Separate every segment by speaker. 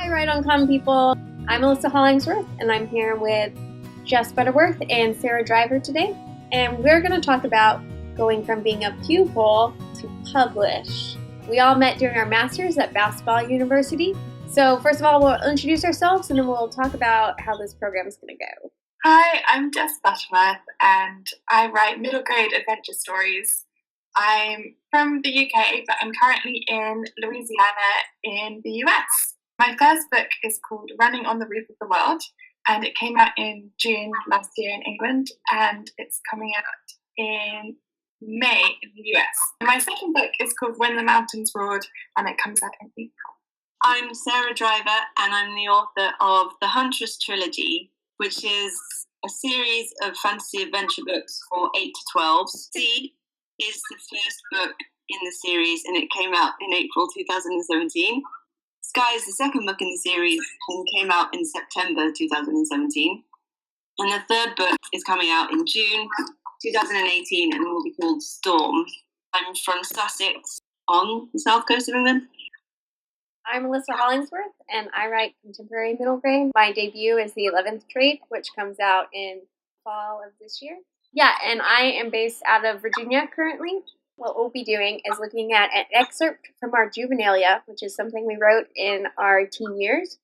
Speaker 1: Hi, Right on Common People. I'm Melissa Hollingsworth, and I'm here with Jess Butterworth and Sarah Driver today. And we're going to talk about going from being a pupil to publish. We all met during our master's at Basketball University. So first of all, we'll introduce ourselves, and then we'll talk about how this program is going to go.
Speaker 2: Hi, I'm Jess Butterworth, and I write middle grade adventure stories. I'm from the UK, but I'm currently in Louisiana in the US. My first book is called Running on the Roof of the World, and it came out in June last year in England, and it's coming out in May in the US. My second book is called When the Mountains Roared, and it comes out in April.
Speaker 3: I'm Sarah Driver, and I'm the author of the Huntress Trilogy, which is a series of fantasy adventure books for 8 to 12. C is the first book in the series, and it came out in April 2017. Sky is the second book in the series and came out in September 2017. And the third book is coming out in June 2018 and will be called Storm. I'm from Sussex on the south coast of England.
Speaker 1: I'm Melissa Hollingsworth, and I write contemporary middle grade. My debut is The 11th Trade, which comes out in fall of this year. Yeah, and I am based out of Virginia currently. What we'll be doing is looking at an excerpt from our juvenilia, which is something we wrote in our teen years.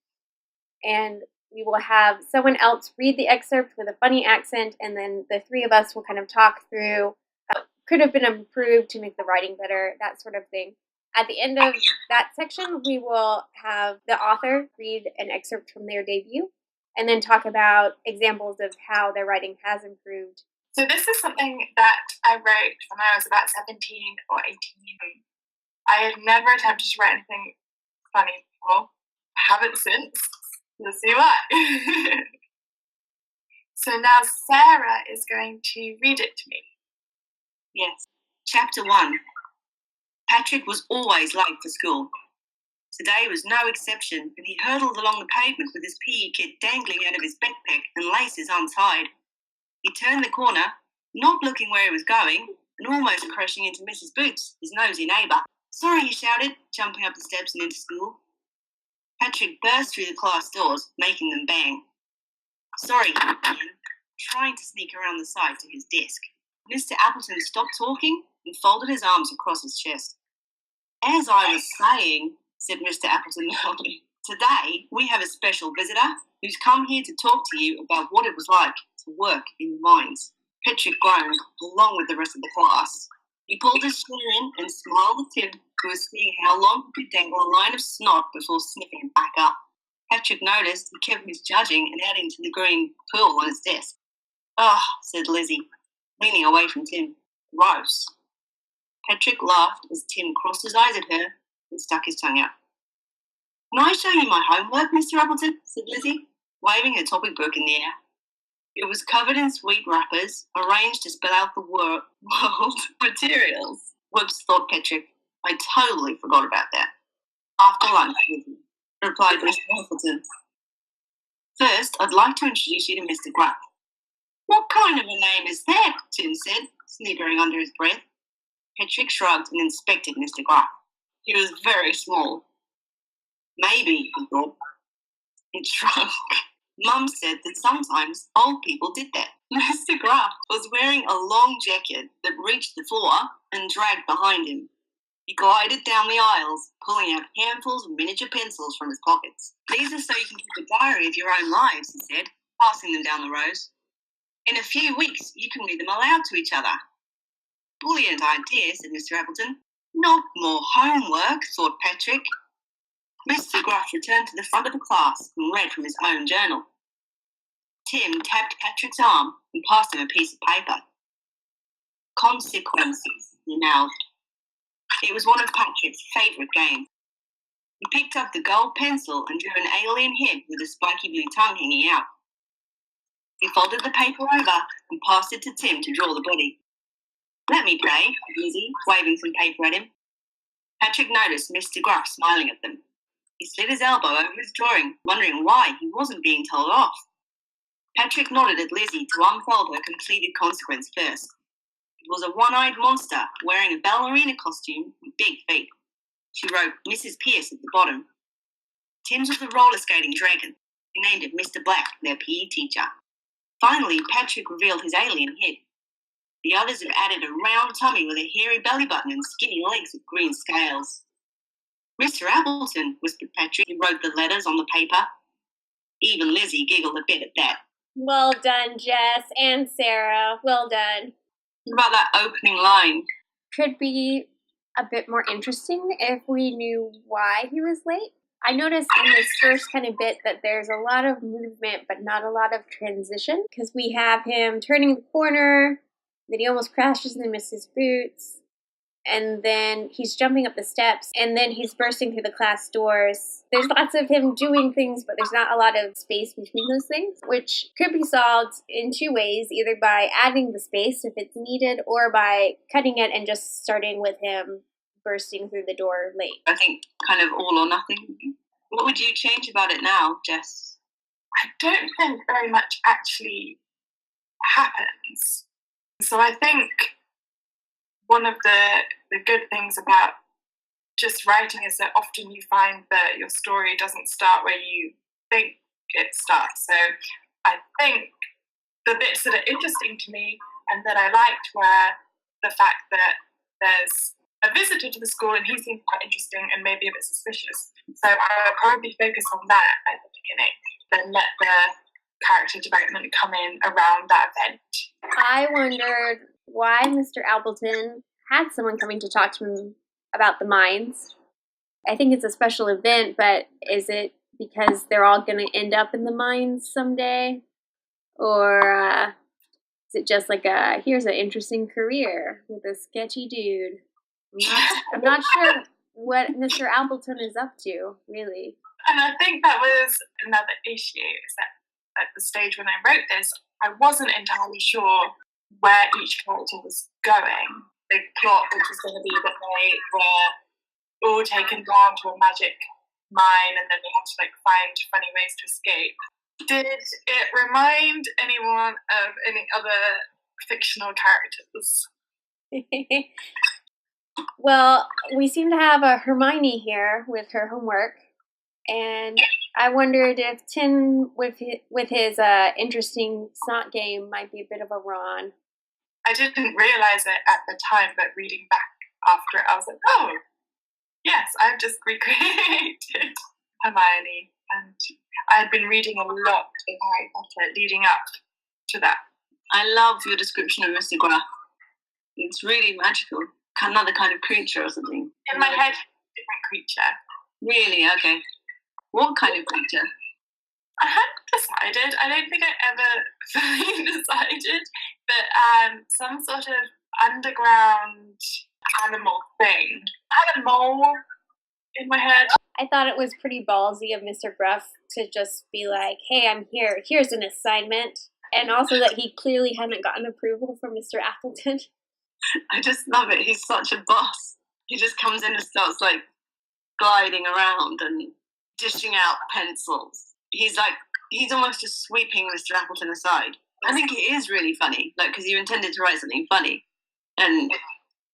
Speaker 1: And we will have someone else read the excerpt with a funny accent, and then the three of us will kind of talk through how it could have been improved to make the writing better, that sort of thing. At the end of that section, we will have the author read an excerpt from their debut and then talk about examples of how their writing has improved.
Speaker 2: So this is something that I wrote when I was about 17 or 18. I had never attempted to write anything funny before. I haven't since. You'll see why. So now Sarah is going to read it to me.
Speaker 3: Yes. Chapter 1. Patrick was always late for school. Today was no exception, and he hurtled along the pavement with his PE kit dangling out of his backpack and laces untied. He turned the corner, not looking where he was going, and almost crashing into Mrs. Boots, his nosy neighbour. "Sorry," he shouted, jumping up the steps and into school. Patrick burst through the class doors, making them bang. "Sorry," he began, trying to sneak around the side to his desk. Mr. Appleton stopped talking and folded his arms across his chest. "As I was saying," said Mr. Appleton loudly, "today we have a special visitor who's come here to talk to you about what it was like to work in the mines." Patrick groaned, along with the rest of the class. He pulled his chair in and smiled at Tim, who was seeing how long he could dangle a line of snot before sniffing it back up. Patrick noticed and kept misjudging and adding to the green pool on his desk. "Oh," said Lizzie, leaning away from Tim. "Gross." Patrick laughed as Tim crossed his eyes at her and stuck his tongue out. "Can I show you my homework, Mr. Appleton?" said Lizzie, waving her topic book in the air. It was covered in sweet wrappers, arranged to spell out the word materials. "Whoops," thought Patrick. "I totally forgot about that." "After lunch," replied Mr. Appleton. "First, I'd like to introduce you to Mr. Gruff." "What kind of a name is that?" Tim said, sniggering under his breath. Patrick shrugged and inspected Mr. Gruff. He was very small. "Maybe," he thought. It shrunk. Mum said that sometimes old people did that. Mr. Gruff was wearing a long jacket that reached the floor and dragged behind him. He glided down the aisles, pulling out handfuls of miniature pencils from his pockets. "These are so you can keep a diary of your own lives," he said, passing them down the rows. "In a few weeks, you can read them aloud to each other." "Brilliant idea," said Mr. Appleton. "Not more homework," thought Patrick. Mr. Gruff returned to the front of the class and read from his own journal. Tim tapped Patrick's arm and passed him a piece of paper. "Consequences," he mouthed. It was one of Patrick's favourite games. He picked up the gold pencil and drew an alien head with a spiky blue tongue hanging out. He folded the paper over and passed it to Tim to draw the body. "Let me play," said Lizzie, waving some paper at him. Patrick noticed Mr. Gruff smiling at them. He slid his elbow over his drawing, wondering why he wasn't being told off. Patrick nodded at Lizzie to unfold her completed consequence first. It was a one-eyed monster wearing a ballerina costume with big feet. She wrote Mrs. Pierce at the bottom. Tim's was the roller skating dragon. He named him Mr. Black, their PE teacher. Finally, Patrick revealed his alien head. The others have added a round tummy with a hairy belly button and skinny legs with green scales. Mr. Appleton, whispered Patrick, who wrote the letters on the paper. Even Lizzie giggled a bit at that.
Speaker 1: Well done, Jess and Sarah. Well done.
Speaker 3: What about that opening line?
Speaker 1: Could be a bit more interesting if we knew why he was late. I noticed in this first kind of bit that there's a lot of movement, but not a lot of transition, because we have him turning the corner, then he almost crashes and misses boots, and then he's jumping up the steps, and then he's bursting through the class doors. There's lots of him doing things, but there's not a lot of space between those things, which could be solved in two ways, either by adding the space if it's needed, or by cutting it and just starting with him bursting through the door late.
Speaker 3: I think kind of all or nothing. What would you change about it now, Jess?
Speaker 2: I don't think very much actually happens. So I think one of the good things about just writing is that often you find that your story doesn't start where you think it starts. So I think the bits that are interesting to me and that I liked were the fact that there's a visitor to the school and he seems quite interesting and maybe a bit suspicious. So I would probably focus on that at the beginning, then let the character development come in around that event.
Speaker 1: I wondered why Mr. Appleton had someone coming to talk to him about the mines. I think it's a special event, but is it because they're all going to end up in the mines someday? Or is it just like here's an interesting career with a sketchy dude? I'm not sure what Mr. Appleton is up to, really.
Speaker 2: And I think that was another issue, is that at the stage when I wrote this, I wasn't entirely sure where each character was going. The plot, which was going to be that they were all taken down to a magic mine and then they had to find funny ways to escape. Did it remind anyone of any other fictional characters?
Speaker 1: Well, we seem to have a Hermione here with her homework, and I wondered if Tim, with his interesting snot game, might be a bit of a Ron.
Speaker 2: I didn't realise it at the time, but reading back after it, I was like, oh, yes, I've just recreated Hermione. And I had been reading a lot of Harry Potter leading up to that.
Speaker 3: I love your description of Mr. Gruff. It's really magical. Another kind of creature or something.
Speaker 2: In my head, different creature.
Speaker 3: Really? Okay. What kind of creature?
Speaker 2: I hadn't decided. I don't think I ever fully decided. But some sort of underground animal thing. I had a mole in my head.
Speaker 1: I thought it was pretty ballsy of Mr. Gruff to just be like, hey, I'm here. Here's an assignment. And also that he clearly hadn't gotten approval from Mr. Appleton.
Speaker 3: I just love it. He's such a boss. He just comes in and starts gliding around and dishing out pencils. He's almost just sweeping Mr. Appleton aside. I think it is really funny, because you intended to write something funny, and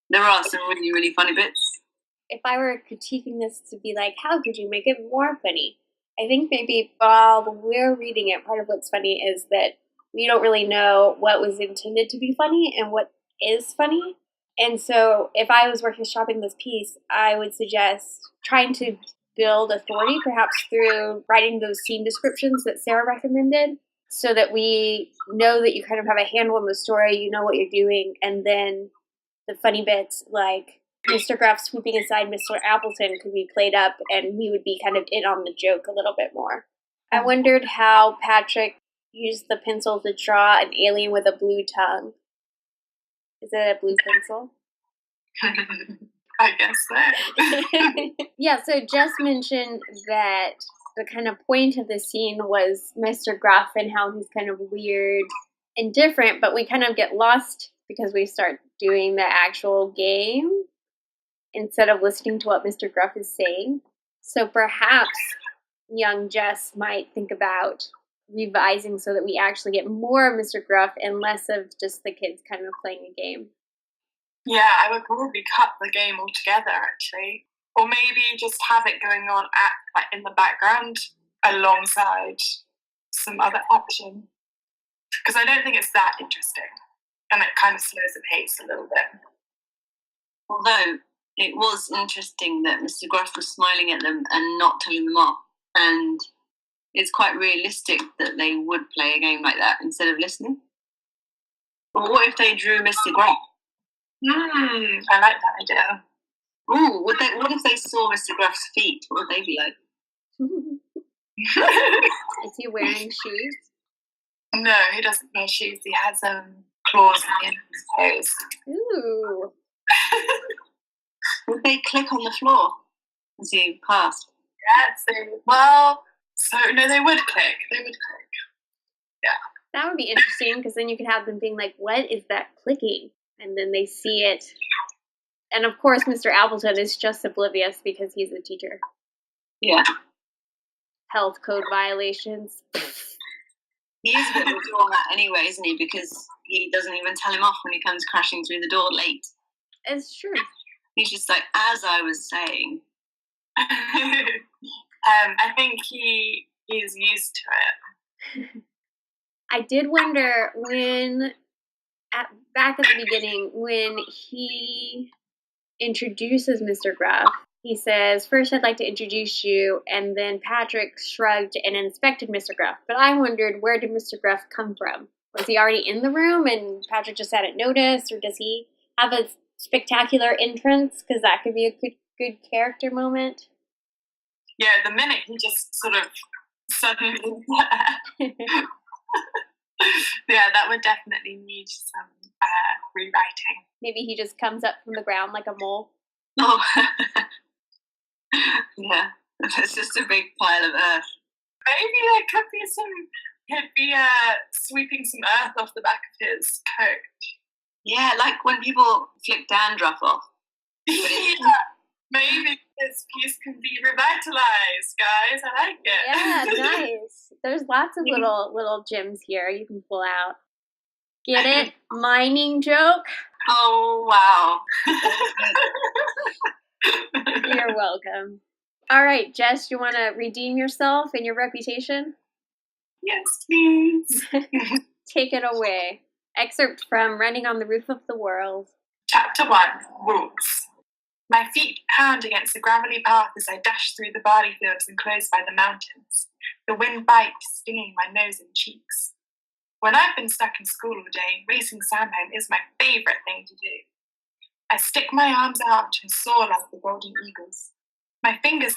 Speaker 3: there are some really, really funny bits.
Speaker 1: If I were critiquing this to be like, how could you make it more funny? I think maybe while we're reading it, part of what's funny is that we don't really know what was intended to be funny and what is funny. And so if I was workshopping this piece, I would suggest trying to build authority, perhaps through writing those scene descriptions that Sarah recommended, so that we know that you kind of have a handle on the story, you know what you're doing, and then the funny bits, like Mr. Gruff swooping aside Mr. Appleton, could be played up, and we would be kind of in on the joke a little bit more. I wondered how Patrick used the pencil to draw an alien with a blue tongue. Is it a blue pencil?
Speaker 2: I guess so.
Speaker 1: Yeah, so Jess mentioned that the kind of point of the scene was Mr. Gruff and how he's kind of weird and different, but we kind of get lost because we start doing the actual game instead of listening to what Mr. Gruff is saying. So perhaps young Jess might think about revising so that we actually get more of Mr. Gruff and less of just the kids kind of playing a game.
Speaker 2: Yeah, I would probably cut the game altogether, actually. Or maybe just have it going on in the background alongside some other action. Because I don't think it's that interesting. And it kind of slows the pace a little bit.
Speaker 3: Although it was interesting that Mr. Gruff was smiling at them and not telling them off. And it's quite realistic that they would play a game like that instead of listening. But what if they drew Mr. Gruff?
Speaker 2: I like that idea.
Speaker 3: Ooh, what if they saw Mr. Gruff's feet? What would they be like?
Speaker 1: Is he wearing shoes?
Speaker 2: No, he doesn't wear shoes. He has claws on the end of his toes.
Speaker 1: Ooh.
Speaker 3: Would they click on the floor as he passed?
Speaker 2: No, they would click. Yeah.
Speaker 1: That would be interesting, because then you could have them being like, what is that clicking? And then they see it. And of course, Mr. Appleton is just oblivious because he's a teacher.
Speaker 3: Yeah.
Speaker 1: Health code violations.
Speaker 3: He is a bit of a doormat anyway, isn't he? Because he doesn't even tell him off when he comes crashing through the door late.
Speaker 1: It's true.
Speaker 3: He's just like, as I was saying.
Speaker 2: I think he is used to it.
Speaker 1: I did wonder back at the beginning, when he introduces Mr. Gruff, he says, first I'd like to introduce you, and then Patrick shrugged and inspected Mr. Gruff. But I wondered, where did Mr. Gruff come from? Was he already in the room and Patrick just hadn't noticed, or does he have a spectacular entrance? Because that could be a good character moment.
Speaker 2: Yeah, the minute he just sort of suddenly... Yeah, that would definitely need some rewriting.
Speaker 1: Maybe he just comes up from the ground like a mole.
Speaker 3: Oh, yeah, it's just a big pile of earth.
Speaker 2: Maybe there could be he'd be sweeping some earth off the back of his coat.
Speaker 3: Yeah, like when people flick dandruff off.
Speaker 2: Yeah, maybe this piece can be revitalized, guys. I like it.
Speaker 1: Yeah, nice. There's lots of little gems here you can pull out. Get it? Mining joke?
Speaker 3: Oh, wow.
Speaker 1: You're welcome. All right, Jess, you want to redeem yourself and your reputation?
Speaker 2: Yes, please.
Speaker 1: Take it away. Excerpt from Running on the Roof of the World.
Speaker 2: Chapter 1, Rules. My feet pound against the gravelly path as I dash through the barley fields enclosed by the mountains. The wind bites, stinging my nose and cheeks. When I've been stuck in school all day, racing Sam home is my favourite thing to do. I stick my arms out and soar like the golden eagles. My fingers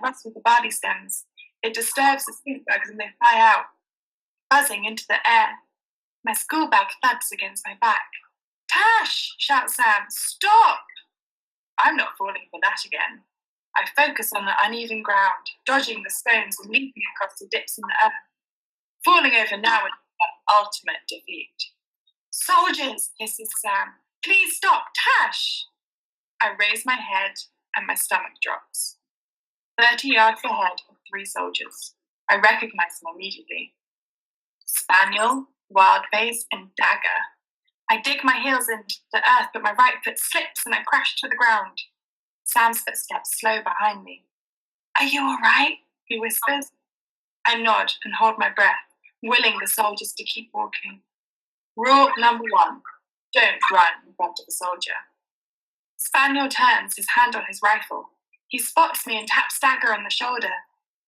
Speaker 2: rust with the barley stems. It disturbs the stink bugs and they fly out, buzzing into the air. My school bag thuds against my back. Tash! Shouts Sam. Stop! I'm not falling for that again. I focus on the uneven ground, dodging the stones and leaping across the dips in the earth. Falling over now would be the ultimate defeat. Soldiers, hisses Sam. Please stop, Tash! I raise my head and my stomach drops. 30 yards ahead are 3 soldiers. I recognize them immediately. Spaniel, Wildface, and Dagger. I dig my heels into the earth, but my right foot slips and I crash to the ground. Sam's footsteps slow behind me. Are you all right? He whispers. I nod and hold my breath, willing the soldiers to keep walking. Rule number 1, don't run in front of a soldier. Spaniel turns, his hand on his rifle. He spots me and taps Dagger on the shoulder.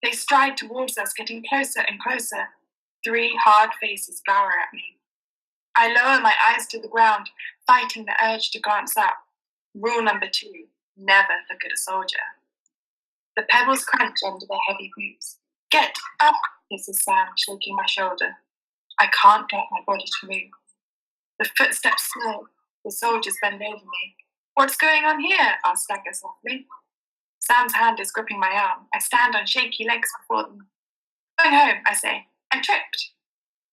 Speaker 2: They stride towards us, getting closer and closer. 3 hard faces glower at me. I lower my eyes to the ground, fighting the urge to glance up. Rule number 2, never look at a soldier. The pebbles crunch under their heavy boots. Get up, hisses Sam, shaking my shoulder. I can't get my body to move. The footsteps slow. The soldiers bend over me. What's going on here? Asks Dagger softly. Sam's hand is gripping my arm. I stand on shaky legs before them. Going home, I say. I tripped.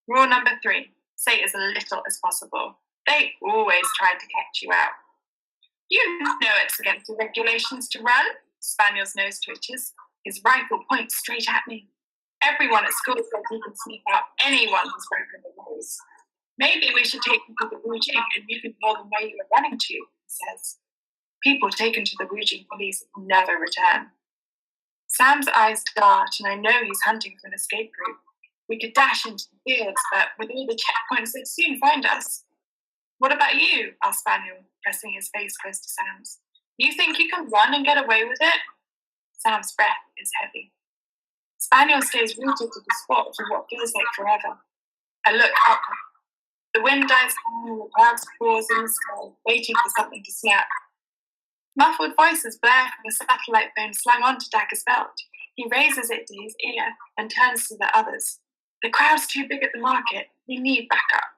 Speaker 2: Rule number 3, say as little as possible. They always try to catch you out. You know it's against the regulations to run. Spaniel's nose twitches. His rifle points straight at me. Everyone at school says he can sneak out anyone who's broken the rules. Maybe we should take them to the Rouge Inn and you can tell them where you were running to, he says. People taken to the Rougeing police never return. Sam's eyes dart, and I know he's hunting for an escape route. We could dash into the fields, but with all the checkpoints, they'd soon find us. What about you? Asked Spaniel, pressing his face close to Sam's. You think you can run and get away with it? Sam's breath is heavy. Spaniel stays rooted to the spot for what feels like forever. I look up. The wind dies down and the clouds pause in the sky, waiting for something to snap. Muffled voices blare from the satellite phone slung onto Dagger's belt. He raises it to his ear and turns to the others. The crowd's too big at the market. We need backup.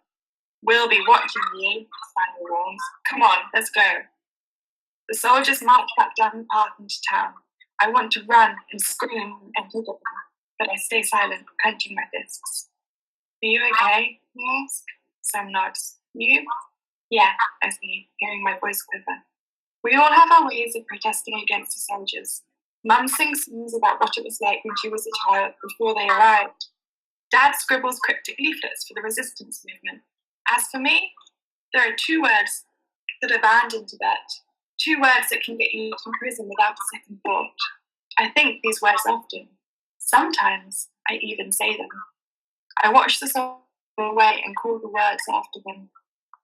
Speaker 2: We'll be watching you, Spaniel warns. Come on, let's go. The soldiers march back down the path into town. I want to run and scream and look at them, but I stay silent, clenching my fists. Are you okay? He asks. Sam nods. You? Yeah, I say, hearing my voice quiver. We all have our ways of protesting against the soldiers. Mum sings songs about what it was like when she was a child before they arrived. Dad scribbles cryptic leaflets for the resistance movement. As for me, there are 2 words that are banned in Tibet. 2 words that can get you out of prison without a second thought. I think these words often. Sometimes I even say them. I watch the song go away and call the words after them.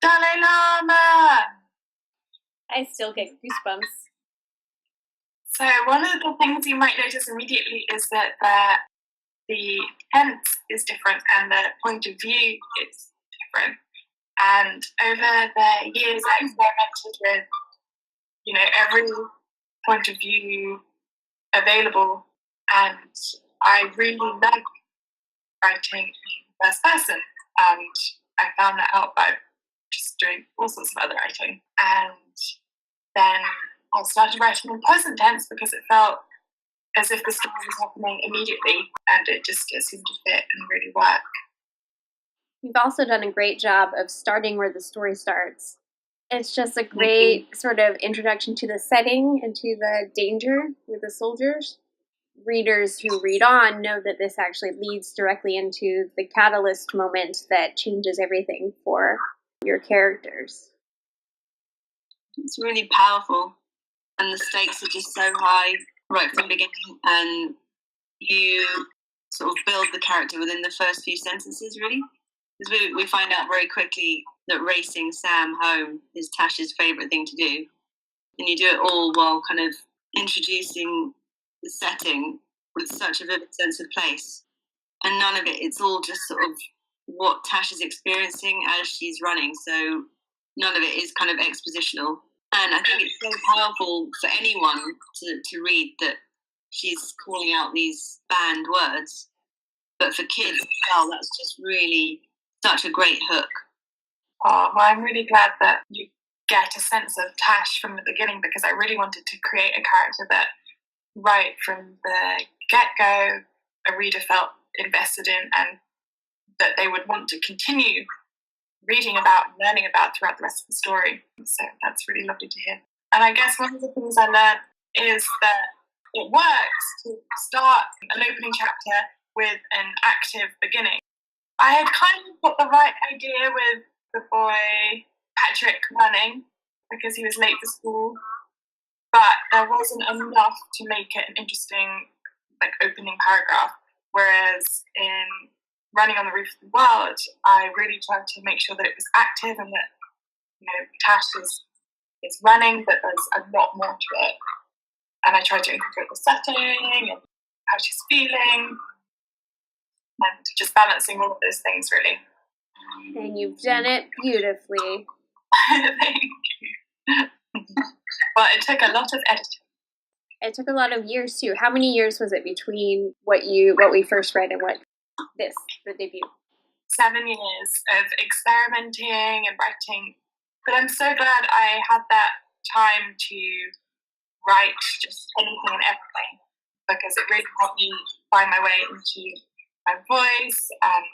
Speaker 2: Dalai Lama!
Speaker 1: I still get goosebumps.
Speaker 2: So one of the things you might notice immediately is that the tense is different and the point of view is different. And over the years, I experimented with, every point of view available, and I really like writing in first person, and I found that out by just doing all sorts of other writing. And then I started writing in present tense because it felt as if the story was happening immediately, and it just seemed to fit and really work.
Speaker 1: You've also done a great job of starting where the story starts. It's just a great sort of introduction to the setting and to the danger with the soldiers. Readers who read on know that this actually leads directly into the catalyst moment that changes everything for your characters.
Speaker 3: It's really powerful, and the stakes are just so high right from the beginning, and you sort of build the character within the first few sentences, really. Because we find out very quickly that racing Sam home is Tash's favourite thing to do. And you do it all while kind of introducing the setting with such a vivid sense of place. And none of it, it's all just sort of what Tash is experiencing as she's running. So none of it is kind of expositional. And I think it's so powerful for anyone to read that she's calling out these banned words. But for kids as well, that's just really such a great hook.
Speaker 2: Oh, well, I'm really glad that you get a sense of Tash from the beginning, because I really wanted to create a character that right from the get-go a reader felt invested in, and that they would want to continue reading about and learning about throughout the rest of the story. So that's really lovely to hear. And I guess one of the things I learned is that it works to start an opening chapter with an active beginning. I had kind of got the right idea with the boy Patrick running because he was late for school, but there wasn't enough to make it an interesting opening paragraph. Whereas in Running on the Roof of the World, I really tried to make sure that it was active and that Tash is running, but there's a lot more to it. And I tried to incorporate the setting and how she's feeling, and just balancing all of those things, really.
Speaker 1: And you've done it beautifully.
Speaker 2: Thank you. Well, it took a lot of editing.
Speaker 1: It took a lot of years too. How many years was it between what we first read and the debut?
Speaker 2: 7 years of experimenting and writing. But I'm so glad I had that time to write just anything and everything, because it really helped me find my way into my voice and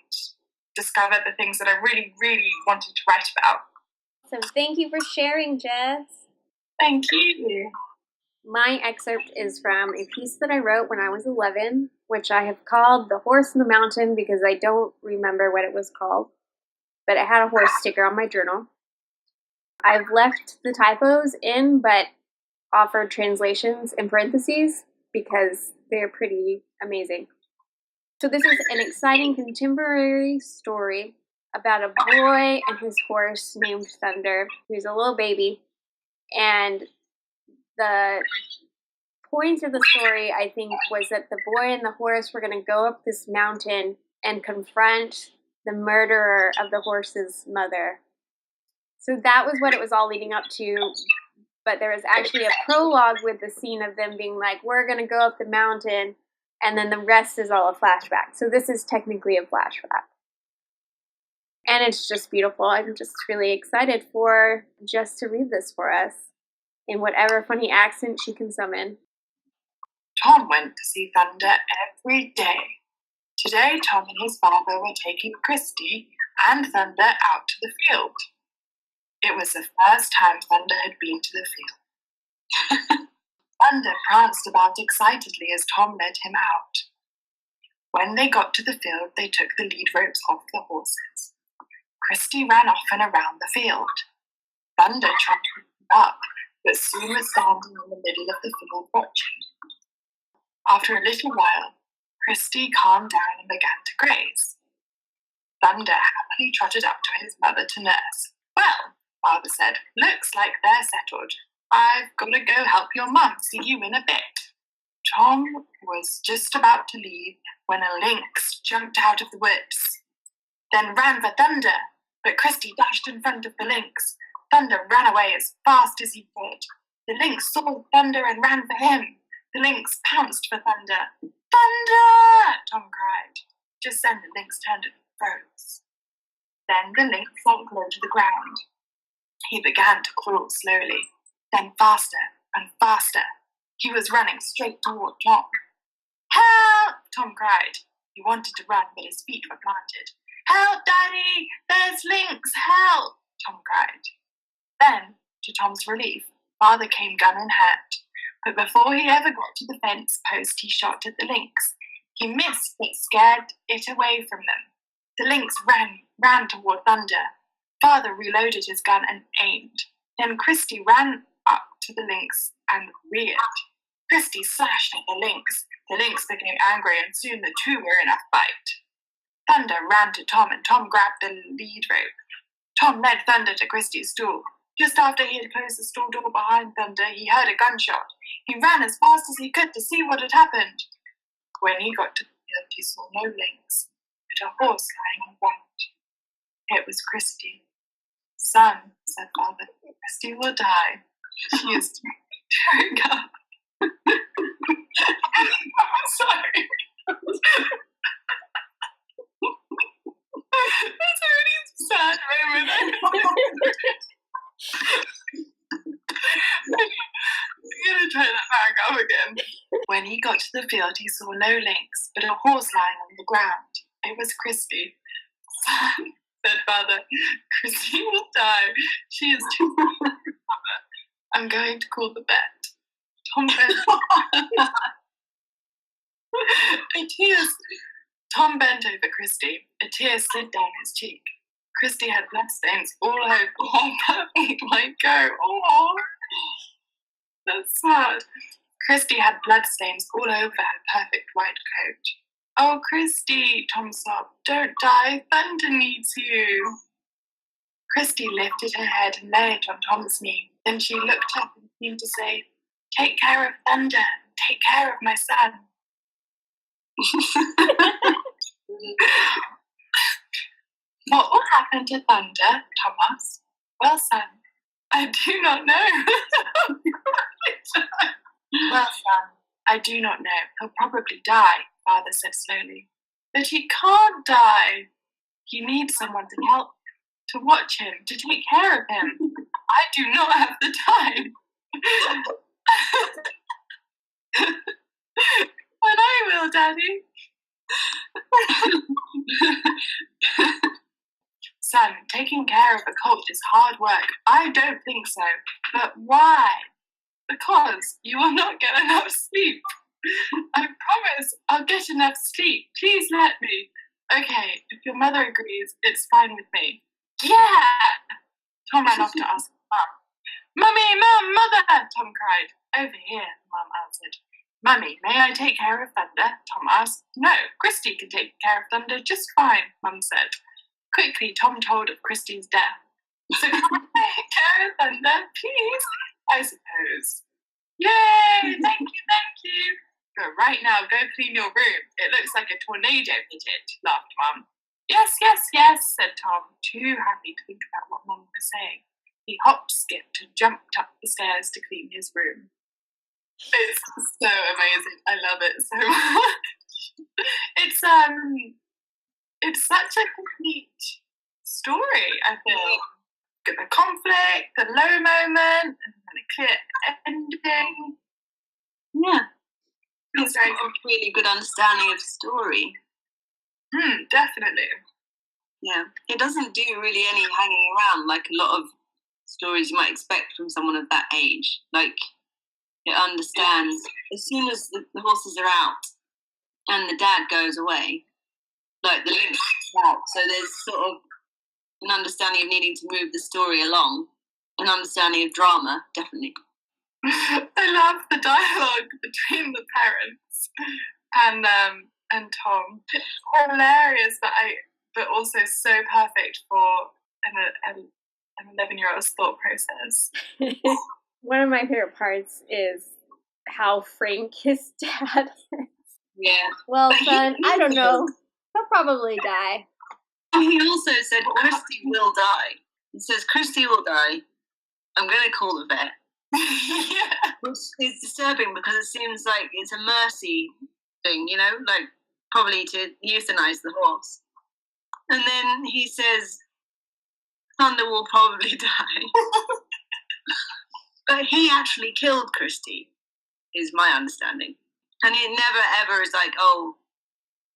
Speaker 2: discover the things that I really, really wanted to write about.
Speaker 1: So thank you for sharing, Jess.
Speaker 2: Thank you.
Speaker 1: My excerpt is from a piece that I wrote when I was 11, which I have called The Horse in the Mountain because I don't remember what it was called, but it had a horse sticker on my journal. I've left the typos in, but offer translations in parentheses because they're pretty amazing. So this is an exciting contemporary story about a boy and his horse named Thunder, who's a little baby. And the point of the story, I think, was that the boy and the horse were going to go up this mountain and confront the murderer of the horse's mother. So that was what it was all leading up to. But there was actually a prologue with the scene of them being like, we're going to go up the mountain, and then the rest is all a flashback. So this is technically a flashback. And it's just beautiful. I'm just really excited for Jess to read this for us in whatever funny accent she can summon.
Speaker 2: Tom went to see Thunder every day. Today, Tom and his father were taking Christy and Thunder out to the field. It was the first time Thunder had been to the field. Thunder pranced about excitedly as Tom led him out. When they got to the field, they took the lead ropes off the horses. Christy ran off and around the field. Thunder tried to keep up, but soon was standing in the middle of the field watching. After a little while, Christy calmed down and began to graze. Thunder happily trotted up to his mother to nurse. Well, Father said, looks like they're settled. I've got to go help your mum. See you in a bit. Tom was just about to leave when a lynx jumped out of the woods, then ran for Thunder, but Christy dashed in front of the lynx. Thunder ran away as fast as he could. The lynx saw Thunder and ran for him. The lynx pounced for Thunder. Thunder! Tom cried. Just then the lynx turned and froze. Then the lynx sank low to the ground. He began to crawl slowly, then faster and faster. He was running straight toward Tom. Help! Tom cried. He wanted to run, but his feet were planted. Help, Daddy! There's lynx! Help! Tom cried. Then, to Tom's relief, Father came gun in hand. But before he ever got to the fence post, he shot at the lynx. He missed, but scared it away from them. The lynx ran toward Thunder. Father reloaded his gun and aimed. Then Christy ran up to the lynx and reared. Christy slashed at the lynx. The lynx became angry, and soon the two were in a fight. Thunder ran to Tom, and Tom grabbed the lead rope. Tom led Thunder to Christy's stall. Just after he had closed the stall door behind Thunder, he heard a gunshot. He ran as fast as he could to see what had happened. When he got to the field, he saw no lynx, but a horse lying on the ground. It was Christy. Son, said Father, Christy will die. She is tearing up. I'm sorry. That's a really sad moment. I'm going to try that back up again. When he got to the field, he saw no lynx, but a horse lying on the ground. It was Christy. Son, said Father, Christy will die. She is too weak to recover. I'm going to call the vet. Tom bent over Christy. A tear slid down his cheek. Christy had bloodstains all over. Oh, perfect, like go. Oh, that's sad. Christy had bloodstains all over her perfect white coat. Oh, Christy, Tom sobbed. Don't die. Thunder needs you. Christy lifted her head and lay it on Tom's knee. Then she looked up and seemed to say, take care of Thunder. Take care of my son. What will happen to Thunder, Tom asked. Well, son, I do not know. Well, son, I do not know. He'll probably die, Father said slowly. But he can't die. He needs someone to help, to watch him, to take care of him. I do not have the time. But I will, Daddy. Son, taking care of a colt is hard work. I don't think so. But why? Because you will not get enough sleep. I promise I'll get enough sleep. Please let me. Okay, if your mother agrees, it's fine with me. Yeah! Tom ran off to ask Mum. Mummy, Mum, Mother, Tom cried. Over here, Mum answered. Mummy, may I take care of Thunder? Tom asked. No, Christy can take care of Thunder just fine, Mum said. Quickly, Tom told of Christy's death. So can I take care of Thunder, please? I suppose. Yay! Thank you. But right now, go clean your room. It looks like a tornado hit it, laughed Mum. Yes, said Tom, too happy to think about what Mum was saying. He hopped, skipped, and jumped up the stairs to clean his room. It's so amazing. I love it so much. It's such a complete story, I feel. The conflict, the low moment, and then a clear ending.
Speaker 3: Yeah. It's got a really good understanding of the story.
Speaker 2: Definitely.
Speaker 3: Yeah. It doesn't do really any hanging around like a lot of stories you might expect from someone of that age. Like, it understands as soon as the horses are out and the dad goes away, like the link is out. So there's sort of an understanding of needing to move the story along, an understanding of drama, definitely.
Speaker 2: I love the dialogue between the parents and Tom. It's hilarious, but also so perfect for an 11-year-old's thought process.
Speaker 1: One of my favorite parts is how frank his dad is.
Speaker 3: Yeah.
Speaker 1: Well, son, I don't know. He'll probably die.
Speaker 3: He also said Christy will die. He says Christy will die. I'm going to call the vet.
Speaker 2: Yeah.
Speaker 3: Which is disturbing because it seems like it's a mercy thing, you know, like probably to euthanize the horse. And then he says Thunder will probably die. But he actually killed Christy, is my understanding. And it never ever is like, oh,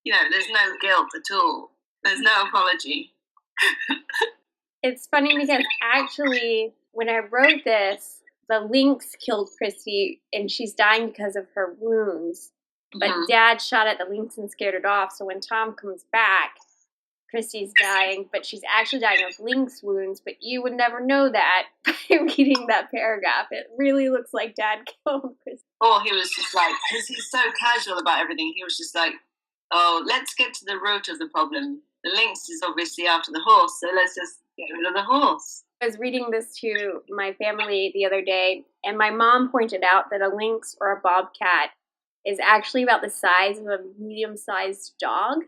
Speaker 3: you know, there's no guilt at all. There's no apology.
Speaker 1: It's funny because actually, when I wrote this, the lynx killed Christy and she's dying because of her wounds. But Dad shot at the lynx and scared it off. So when Tom comes back, Christy's dying, but she's actually dying of lynx wounds. But you would never know that by reading that paragraph. It really looks like Dad killed Christy.
Speaker 3: Or he was just like, because he's so casual about everything, he was just like, oh, let's get to the root of the problem. The lynx is obviously after the horse, so let's just get rid of the horse.
Speaker 1: I was reading this to my family the other day, and my mom pointed out that a lynx or a bobcat is actually about the size of a medium-sized dog.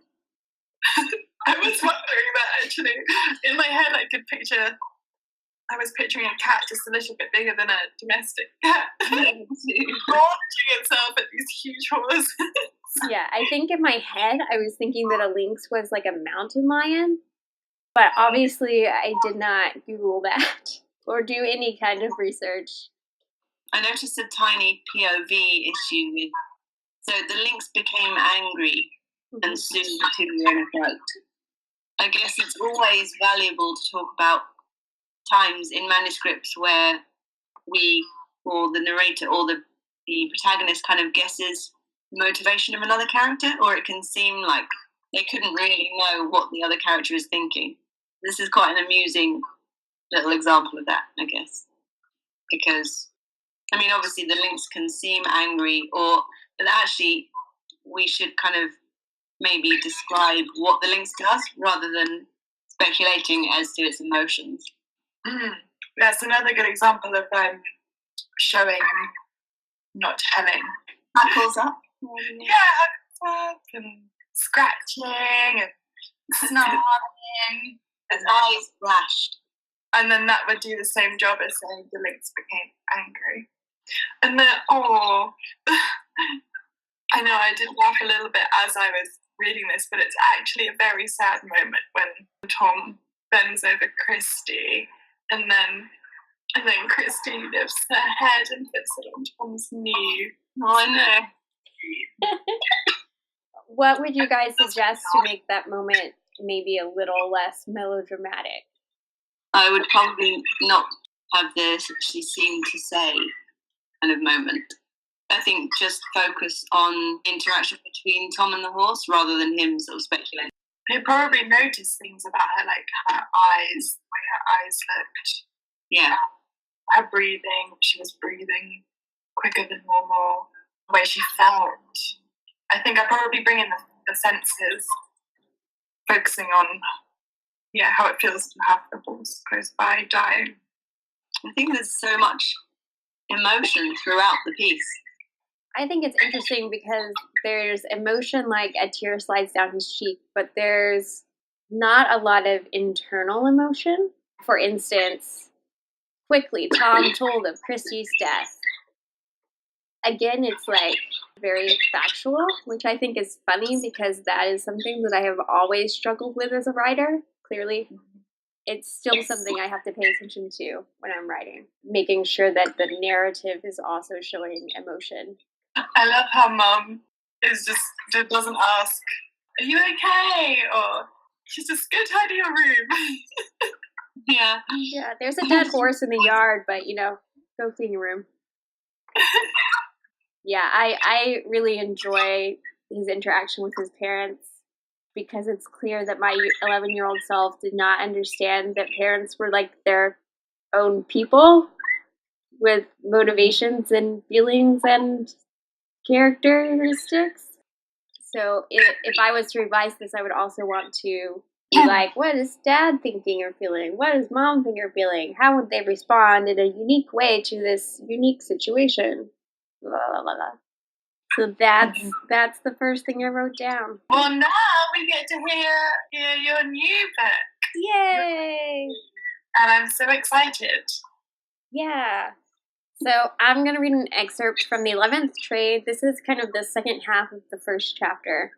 Speaker 2: I was wondering that, actually. In my head, I was picturing a cat just a little bit bigger than a domestic cat. Launching itself at these huge horses.
Speaker 1: Yeah, I think in my head, I was thinking that a lynx was like a mountain lion. But obviously, I did not Google that or do any kind of research.
Speaker 3: I noticed a tiny POV issue with, so the lynx became angry and soon to the owner throat. I guess it's always valuable to talk about times in manuscripts where we, or the narrator, or the protagonist kind of guesses the motivation of another character, or it can seem like they couldn't really know what the other character is thinking. This is quite an amusing little example of that, I guess. Because, I mean, obviously the lynx can seem angry, but actually we should kind of maybe describe what the lynx does rather than speculating as to its emotions.
Speaker 2: That's another good example of showing, not telling.
Speaker 3: Hackles up.
Speaker 2: Yeah, hackles up and scratching and snarling.
Speaker 3: His eyes flashed.
Speaker 2: And then that would do the same job as saying the lynx became angry. And then, I know I did laugh a little bit as I was reading this, but it's actually a very sad moment when Tom bends over Christy, and then Christy lifts her head and puts it on Tom's knee.
Speaker 3: Oh, I know.
Speaker 1: What would you guys suggest to make that moment maybe a little less melodramatic?
Speaker 3: I would probably not have this she seemed to say kind of moment. I think just focus on interaction between Tom and the horse rather than him sort of speculating.
Speaker 2: He probably noticed things about her, like her eyes, the way her eyes looked.
Speaker 3: Yeah.
Speaker 2: her breathing. She was breathing quicker than normal. The way she felt. I think I probably bring in the senses, focusing on how it feels to have the horse close by dying.
Speaker 3: I think there's so much emotion throughout the piece.
Speaker 1: I think it's interesting because there's emotion, like a tear slides down his cheek, but there's not a lot of internal emotion. For instance, quickly, Tom told of Christy's death. Again, it's like very factual, which I think is funny because that is something that I have always struggled with as a writer. Clearly, it's still something I have to pay attention to when I'm writing, making sure that the narrative is also showing emotion.
Speaker 2: I love how Mum doesn't ask, "Are you okay?" or she's just, "Go tidy your room."
Speaker 1: Yeah, there's a dead horse in the yard, but go clean your room. Yeah, I really enjoy his interaction with his parents because it's clear that my 11-year-old self did not understand that parents were like their own people with motivations and feelings and characteristics. So if I was to revise this, I would also want to be like, what is dad thinking or feeling? What is mom thinking or feeling? How would they respond in a unique way to this unique situation? La, la, la, la. So that's the first thing I wrote down.
Speaker 2: Well, now we get to hear your new book.
Speaker 1: Yay!
Speaker 2: And I'm so excited.
Speaker 1: Yeah. So I'm going to read an excerpt from the 11th trade. This is kind of the second half of the first chapter.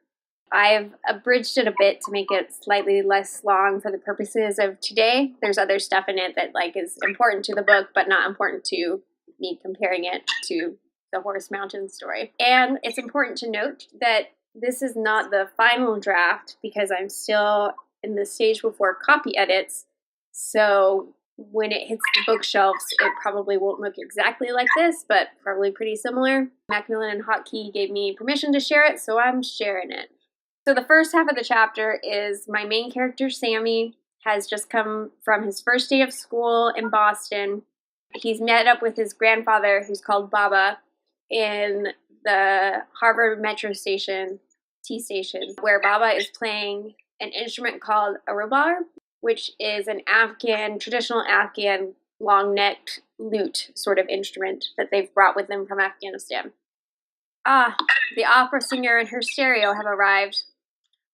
Speaker 1: I've abridged it a bit to make it slightly less long for the purposes of today. There's other stuff in it that is important to the book, but not important to me comparing it to the Horse Mountain story. And it's important to note that this is not the final draft because I'm still in the stage before copy edits. So when it hits the bookshelves, it probably won't look exactly like this, but probably pretty similar. Macmillan and Hotkey gave me permission to share it, so I'm sharing it. So the first half of the chapter is my main character, Sammy, has just come from his first day of school in Boston. He's met up with his grandfather, who's called Baba, in the Harvard Metro Station, T Station, where Baba is playing an instrument called a rhubarb, which is an traditional Afghan long-necked lute sort of instrument that they've brought with them from Afghanistan. The opera singer and her stereo have arrived.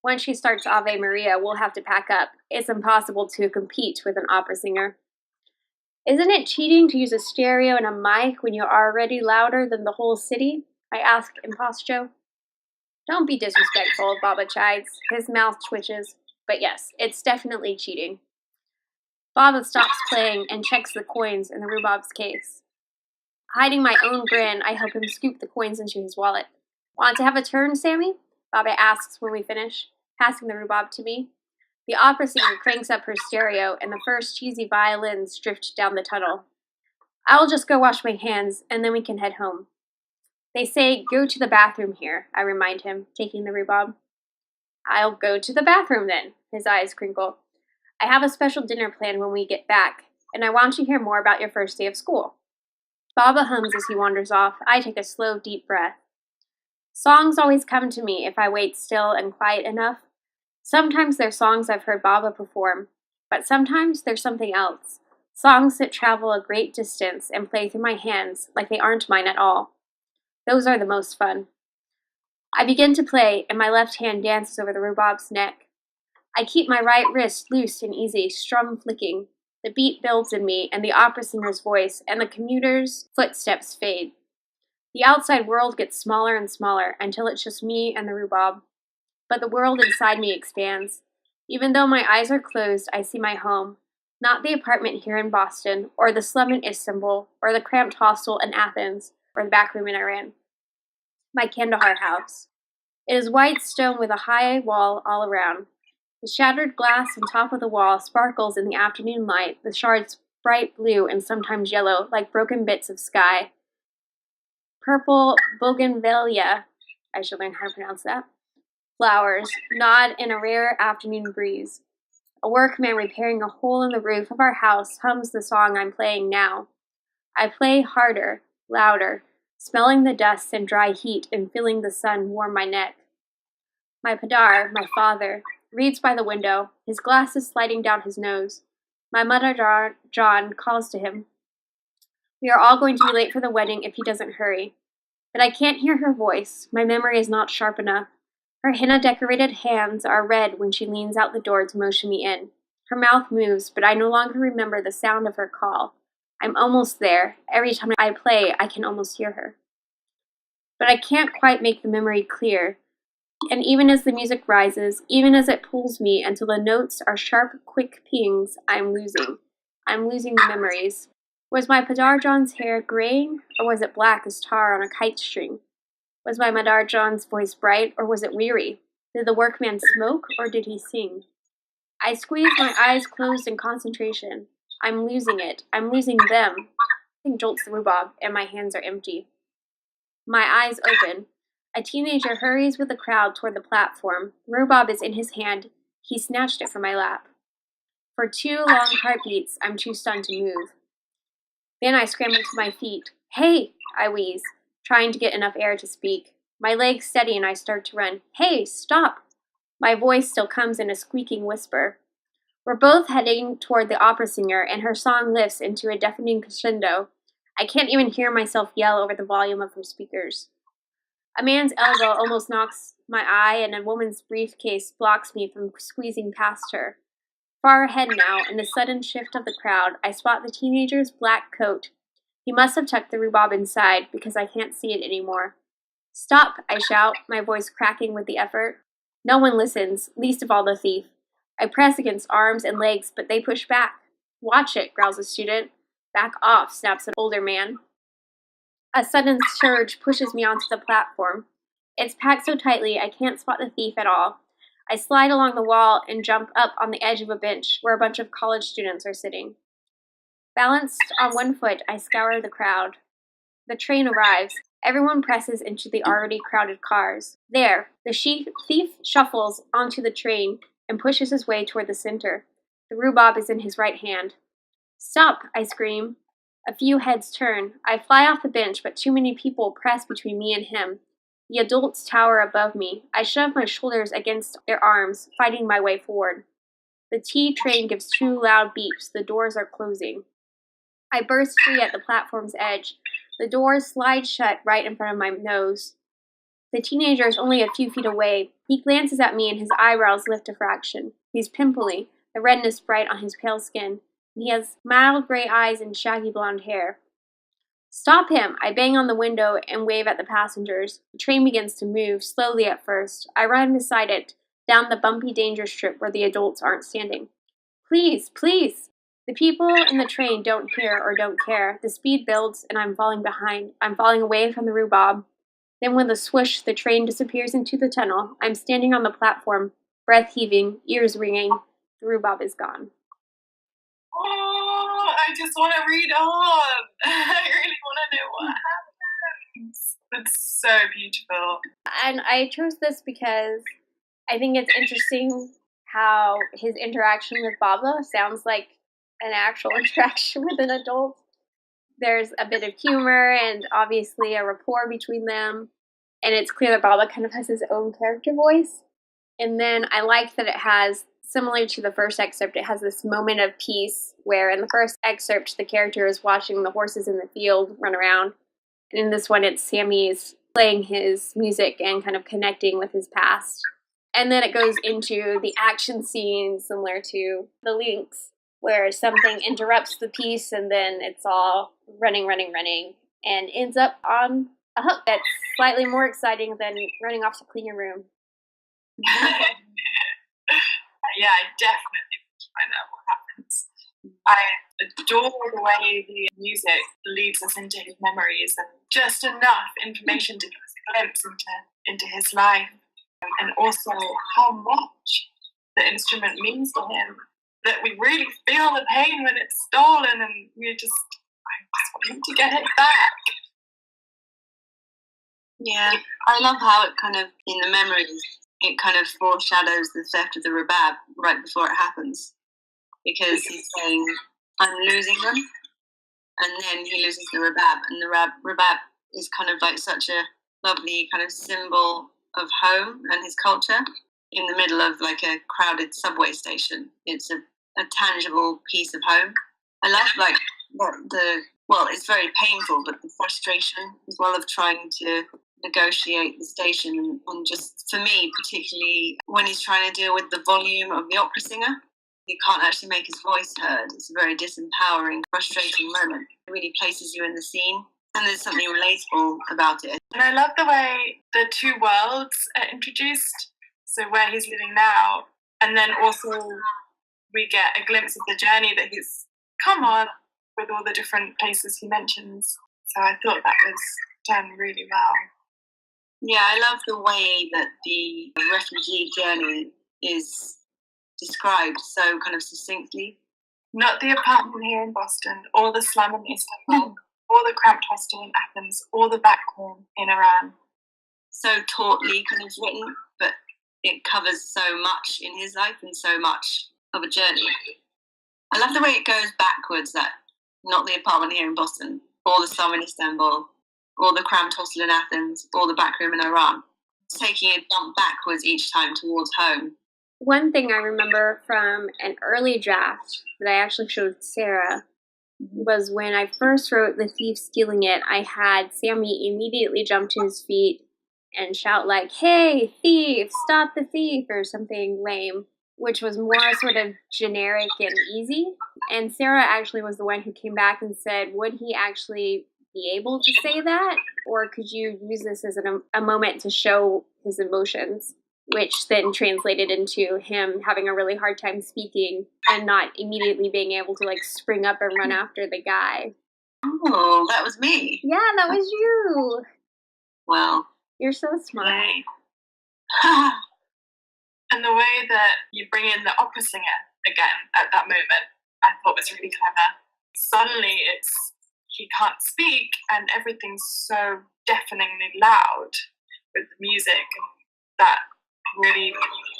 Speaker 1: Once she starts Ave Maria, we'll have to pack up. It's impossible to compete with an opera singer. Isn't it cheating to use a stereo and a mic when you're already louder than the whole city? I asked Imposto. Don't be disrespectful, Baba chides. His mouth twitches. But yes, it's definitely cheating. Baba stops playing and checks the coins in the rhubarb's case. Hiding my own grin, I help him scoop the coins into his wallet. Want to have a turn, Sammy? Baba asks when we finish, passing the rhubarb to me. The opera singer cranks up her stereo, and the first cheesy violins drift down the tunnel. I'll just go wash my hands, and then we can head home. They say, go to the bathroom here, I remind him, taking the rhubarb. I'll go to the bathroom then, his eyes crinkle. I have a special dinner planned when we get back, and I want to hear more about your first day of school. Baba hums as he wanders off. I take a slow, deep breath. Songs always come to me if I wait still and quiet enough. Sometimes they're songs I've heard Baba perform, but sometimes there's something else. Songs that travel a great distance and play through my hands like they aren't mine at all. Those are the most fun. I begin to play, and my left hand dances over the rhubarb's neck. I keep my right wrist loose and easy, strum flicking. The beat builds in me, and the opera singer's voice and the commuter's footsteps fade. The outside world gets smaller and smaller until it's just me and the rhubarb. But the world inside me expands. Even though my eyes are closed, I see my home. Not the apartment here in Boston, or the slum in Istanbul, or the cramped hostel in Athens, or the back room in Iran. My Kandahar house. It is white stone with a high wall all around. The shattered glass on top of the wall sparkles in the afternoon light, the shards bright blue and sometimes yellow, like broken bits of sky. Purple bougainvillea, I should learn how to pronounce that, flowers nod in a rare afternoon breeze. A workman repairing a hole in the roof of our house hums the song I'm playing now. I play harder, louder, smelling the dust and dry heat and feeling the sun warm my neck. My padar, my father, reads by the window, his glasses sliding down his nose. My mother, John, calls to him. We are all going to be late for the wedding if he doesn't hurry. But I can't hear her voice. My memory is not sharp enough. Her henna-decorated hands are red when she leans out the door to motion me in. Her mouth moves, but I no longer remember the sound of her call. I'm almost there. Every time I play, I can almost hear her. But I can't quite make the memory clear. And even as the music rises, even as it pulls me until the notes are sharp, quick pings, I'm losing. I'm losing the memories. Was my Padar John's hair graying, or was it black as tar on a kite string? Was my Madar John's voice bright, or was it weary? Did the workman smoke, or did he sing? I squeeze my eyes closed in concentration. I'm losing it. I'm losing them. Something jolts the rhubarb, and my hands are empty. My eyes open. A teenager hurries with the crowd toward the platform. Rhubarb is in his hand. He snatched it from my lap. For 2 long heartbeats, I'm too stunned to move. Then I scramble to my feet. Hey, I wheeze, trying to get enough air to speak. My legs steady and I start to run. Hey, stop! My voice still comes in a squeaking whisper. We're both heading toward the opera singer, and her song lifts into a deafening crescendo. I can't even hear myself yell over the volume of her speakers. A man's elbow almost knocks my eye, and a woman's briefcase blocks me from squeezing past her. Far ahead now, in the sudden shift of the crowd, I spot the teenager's black coat. He must have tucked the rhubarb inside, because I can't see it anymore. Stop, I shout, my voice cracking with the effort. No one listens, least of all the thief. I press against arms and legs, but they push back. Watch it, growls a student. Back off, snaps an older man. A sudden surge pushes me onto the platform. It's packed so tightly I can't spot the thief at all. I slide along the wall and jump up on the edge of a bench where a bunch of college students are sitting. Balanced on one foot, I scour the crowd. The train arrives. Everyone presses into the already crowded cars. There, the thief shuffles onto the train and pushes his way toward the center. The rhubarb is in his right hand. Stop, I scream. A few heads turn. I fly off the bench, but too many people press between me and him. The adults tower above me. I shove my shoulders against their arms, fighting my way forward. The T train gives 2 loud beeps. The doors are closing. I burst free at the platform's edge. The doors slide shut right in front of my nose. The teenager is only a few feet away. He glances at me and his eyebrows lift a fraction. He's pimply, the redness bright on his pale skin. He has mild gray eyes and shaggy blonde hair. Stop him! I bang on the window and wave at the passengers. The train begins to move, slowly at first. I run beside it, down the bumpy danger strip where the adults aren't standing. Please, please! The people in the train don't hear or don't care. The speed builds, and I'm falling behind. I'm falling away from the rhubarb. Then with a swoosh, the train disappears into the tunnel. I'm standing on the platform, breath heaving, ears ringing. The rhubarb is gone.
Speaker 2: Oh, I just want to read on. I really want to know what happens. It's so beautiful.
Speaker 1: And I chose this because I think it's interesting how his interaction with Baba sounds like an actual interaction with an adult. There's a bit of humor and obviously a rapport between them. And it's clear that Baba kind of has his own character voice. And then I like that it has, similar to the first excerpt, it has this moment of peace where in the first excerpt, the character is watching the horses in the field run around. And in this one, it's Sammy's playing his music and kind of connecting with his past. And then it goes into the action scene similar to the Lynx, where something interrupts the piece and then it's all running, and ends up on a hook that's slightly more exciting than running off to clean your room.
Speaker 2: Yeah, I definitely want to find out what happens. I adore the way the music leads us into his memories and just enough information to give us a glimpse into his life, and also how much the instrument means to him, that we really feel the pain when it's stolen and I just want him to get it back.
Speaker 3: Yeah, I love how it kind of, in the memories, it kind of foreshadows the theft of the rhubarb right before it happens. Because he's saying, I'm losing them. and then he loses the rabab, and the rabab is kind of like such a lovely kind of symbol of home and his culture in the middle of like a crowded subway station. It's a tangible piece of home. I love like well, it's very painful, but the frustration as well of trying to negotiate the station, and just for me, particularly when he's trying to deal with the volume of the opera singer, he can't actually make his voice heard. It's a very disempowering, frustrating moment. It really places you in the scene, and there's something relatable about it.
Speaker 2: And I love the way the two worlds are introduced. So where he's living now, and then also we get a glimpse of the journey that he's come on with all the different places he mentions. So I thought that was done really well.
Speaker 3: Yeah, I love the way that the refugee journey is described so kind of succinctly.
Speaker 2: Not the apartment here in Boston, or the slum in Istanbul, or the cramped hostel in Athens, or the back room in Iran.
Speaker 3: So tautly kind of written, but it covers so much in his life and so much of a journey. I love the way it goes backwards, that not the apartment here in Boston, or the slum in Istanbul, or the cramped hostel in Athens, or the back room in Iran. It's taking a jump backwards each time towards home.
Speaker 1: One thing I remember from an early draft that I actually showed Sarah was when I first wrote The Thief Stealing It, I had Sammy immediately jump to his feet and shout like, "Hey, thief, stop the thief," or something lame, which was more sort of generic and easy. And Sarah actually was the one who came back and said, would he actually be able to say that? Or could you use this as a moment to show his emotions? Which then translated into him having a really hard time speaking and not immediately being able to like spring up and run after the guy.
Speaker 3: Oh, that was me.
Speaker 1: Yeah, that was you.
Speaker 3: Well,
Speaker 1: you're so smart.
Speaker 2: And the way that you bring in the opera singer again at that moment, I thought was really clever. Suddenly he can't speak and everything's so deafeningly loud with the music, and that really,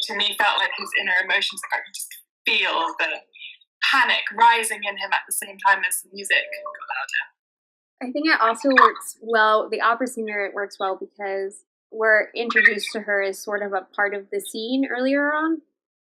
Speaker 2: to me, felt like his inner emotions. Like I could just feel the panic rising in him at the same time as the music got louder.
Speaker 1: I think it also works well, the opera singer, it works well because we're introduced to her as sort of a part of the scene earlier on.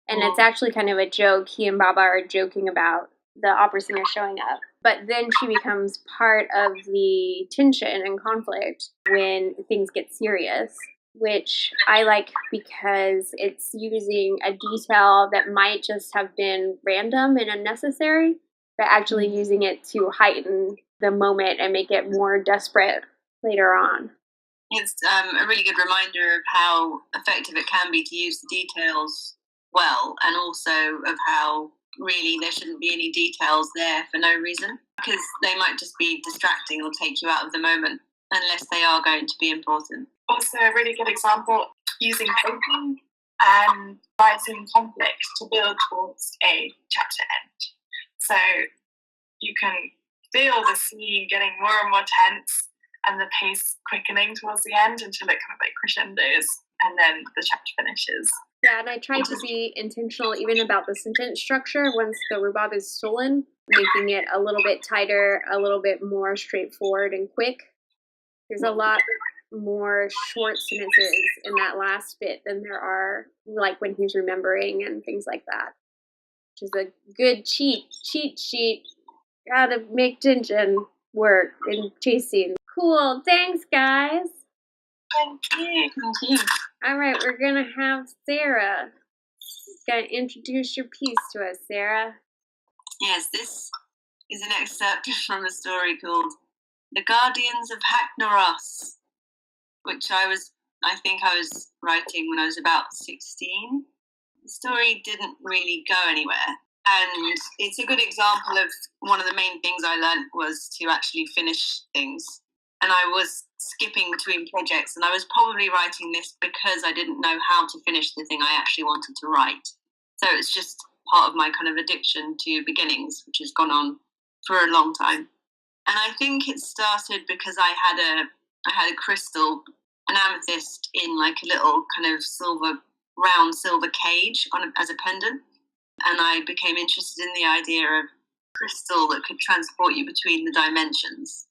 Speaker 1: And it's actually kind of a joke. He and Baba are joking about the opera singer showing up. But then she becomes part of the tension and conflict when things get serious, which I like because it's using a detail that might just have been random and unnecessary, but actually using it to heighten the moment and make it more desperate later on.
Speaker 3: It's a really good reminder of how effective it can be to use the details well, and also of how really there shouldn't be any details there for no reason, because they might just be distracting or take you out of the moment unless they are going to be important.
Speaker 2: Also a really good example, using thinking and writing conflict to build towards a chapter end. So you can feel the scene getting more and more tense and the pace quickening towards the end until it kind of like crescendos and then the chapter finishes.
Speaker 1: Yeah, and I tried to be intentional even about the sentence structure once the rhubarb is stolen, making it a little bit tighter, a little bit more straightforward and quick. There's a lot more short sentences in that last bit than there are like when he's remembering and things like that. Which is a good cheat sheet. Gotta make tension work in chase scenes. Cool, thanks guys.
Speaker 2: Thank you.
Speaker 1: All right, we're gonna have Sarah. Gonna introduce your piece to us, Sarah.
Speaker 3: Yes, this is an excerpt from a story called The Guardians of Hacknaross, which I think I was writing when I was about 16. The story didn't really go anywhere. And it's a good example of one of the main things I learned was to actually finish things. And I was skipping between projects, and I was probably writing this because I didn't know how to finish the thing I actually wanted to write. So it's just part of my kind of addiction to beginnings, which has gone on for a long time. And I think it started because I had a crystal, an amethyst in like a little kind of round silver cage as a pendant. And I became interested in the idea of crystal that could transport you between the dimensions,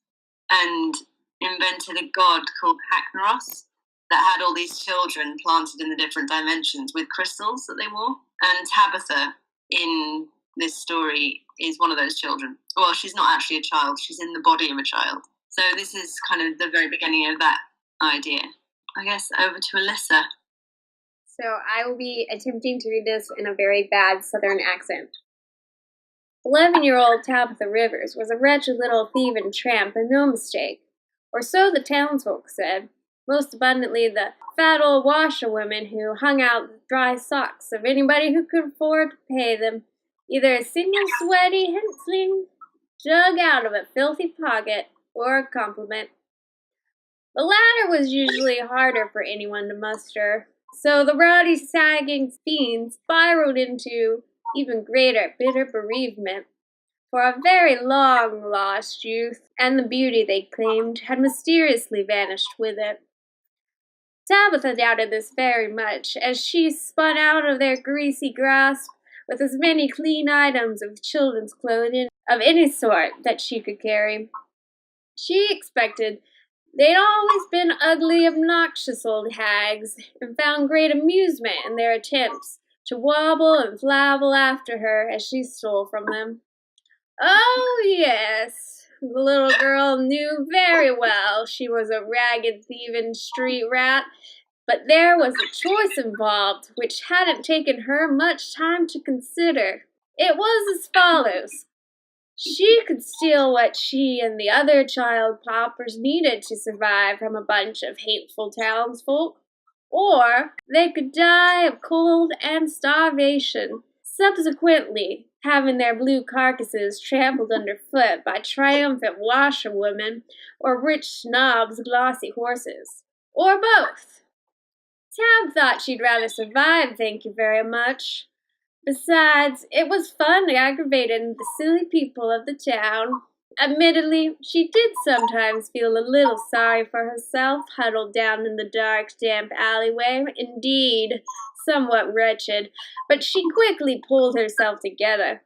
Speaker 3: and invented a god called Hackneros that had all these children planted in the different dimensions with crystals that they wore. And Tabitha in this story is one of those children. Well, she's not actually a child, she's in the body of a child. So this is kind of the very beginning of that idea. I guess over to Alyssa.
Speaker 1: So I will be attempting to read this in a very bad Southern accent. 11-year-old Tabitha Rivers was a wretched little thieving tramp and no mistake, or so the townsfolk said, most abundantly the fat old washerwoman who hung out the dry socks of anybody who could afford to pay them, either a single sweaty hensling dug out of a filthy pocket or a compliment. The latter was usually harder for anyone to muster, so the rowdy, sagging fiends spiraled into even greater bitter bereavement, for a very long-lost youth, and the beauty they claimed had mysteriously vanished with it. Tabitha doubted this very much, as she spun out of their greasy grasp with as many clean items of children's clothing of any sort that she could carry. She expected they'd always been ugly, obnoxious old hags, and found great amusement in their attempts to wobble and flavel after her as she stole from them. Oh, yes, the little girl knew very well she was a ragged, thieving street rat, but there was a choice involved which hadn't taken her much time to consider. It was as follows. She could steal what she and the other child paupers needed to survive from a bunch of hateful townsfolk, or they could die of cold and starvation, subsequently having their blue carcasses trampled underfoot by triumphant washerwomen or rich snobs' glossy horses, or both. Tab thought she'd rather survive, thank you very much. Besides, it was fun aggravating the silly people of the town. Admittedly, she did sometimes feel a little sorry for herself, huddled down in the dark, damp alleyway, indeed, somewhat wretched, but she quickly pulled herself together.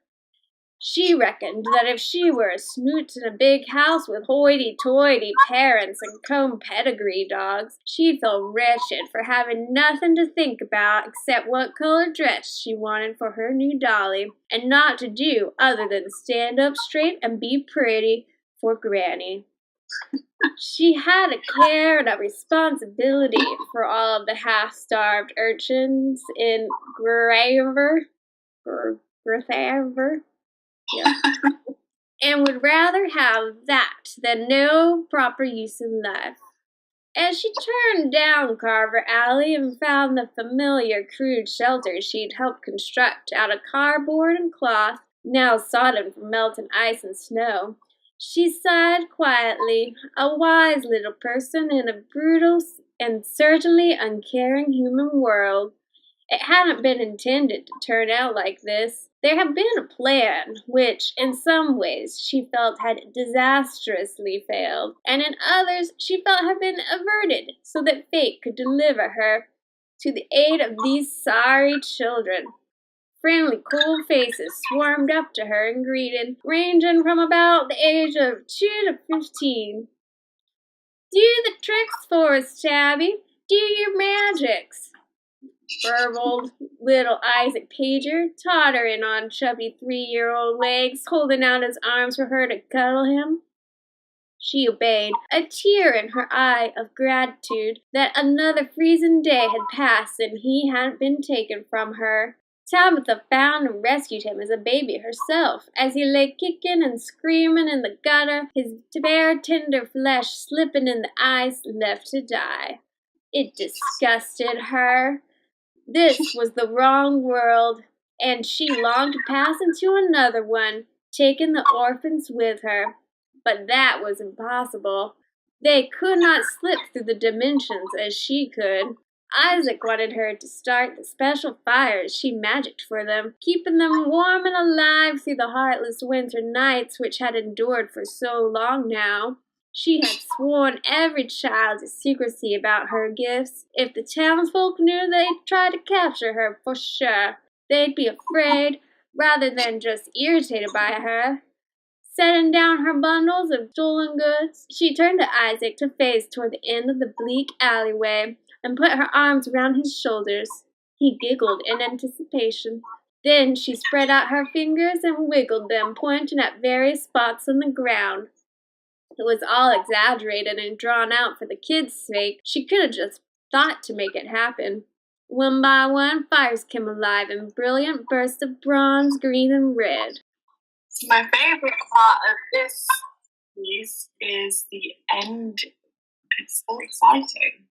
Speaker 1: She reckoned that if she were a snoot in a big house with hoity-toity parents and comb pedigree dogs, she'd feel wretched for having nothing to think about except what color dress she wanted for her new dolly, and not to do other than stand up straight and be pretty for Granny. She had a care and a responsibility for all of the half-starved urchins in Grathaver. Yeah. And would rather have that than no proper use in life. As she turned down Carver Alley and found the familiar crude shelter she'd helped construct out of cardboard and cloth, now sodden from melting ice and snow, she sighed quietly, a wise little person in a brutal and certainly uncaring human world. It hadn't been intended to turn out like this. There had been a plan, which, in some ways, she felt had disastrously failed, and in others she felt had been averted, so that fate could deliver her to the aid of these sorry children. Friendly, cool faces swarmed up to her and greeted, ranging from about the age of 2 to 15. Do the tricks for us, Tabby. Do your magics, burbled little Isaac Pager, tottering on chubby 3-year-old legs, holding out his arms for her to cuddle him. She obeyed, a tear in her eye of gratitude that another freezing day had passed and he hadn't been taken from her. Tabitha found and rescued him as a baby herself, as he lay kicking and screaming in the gutter, his bare, tender flesh slipping in the ice, left to die. It disgusted her. This was the wrong world, and she longed to pass into another one, taking the orphans with her. But that was impossible. They could not slip through the dimensions as she could. Isaac wanted her to start the special fires she magicked for them, keeping them warm and alive through the heartless winter nights which had endured for so long now. She had sworn every child to secrecy about her gifts. If the townsfolk knew, they'd try to capture her for sure. They'd be afraid, rather than just irritated by her. setting down her bundles of stolen goods. She turned to Isaac to face toward the end of the bleak alleyway and put her arms around his shoulders. He giggled in anticipation. Then she spread out her fingers and wiggled them, pointing at various spots on the ground. It was all exaggerated and drawn out for the kids' sake. She could have just thought to make it happen. One by one, fires came alive in brilliant bursts of bronze, green, and red.
Speaker 2: My favorite part of this piece is the end. It's so exciting.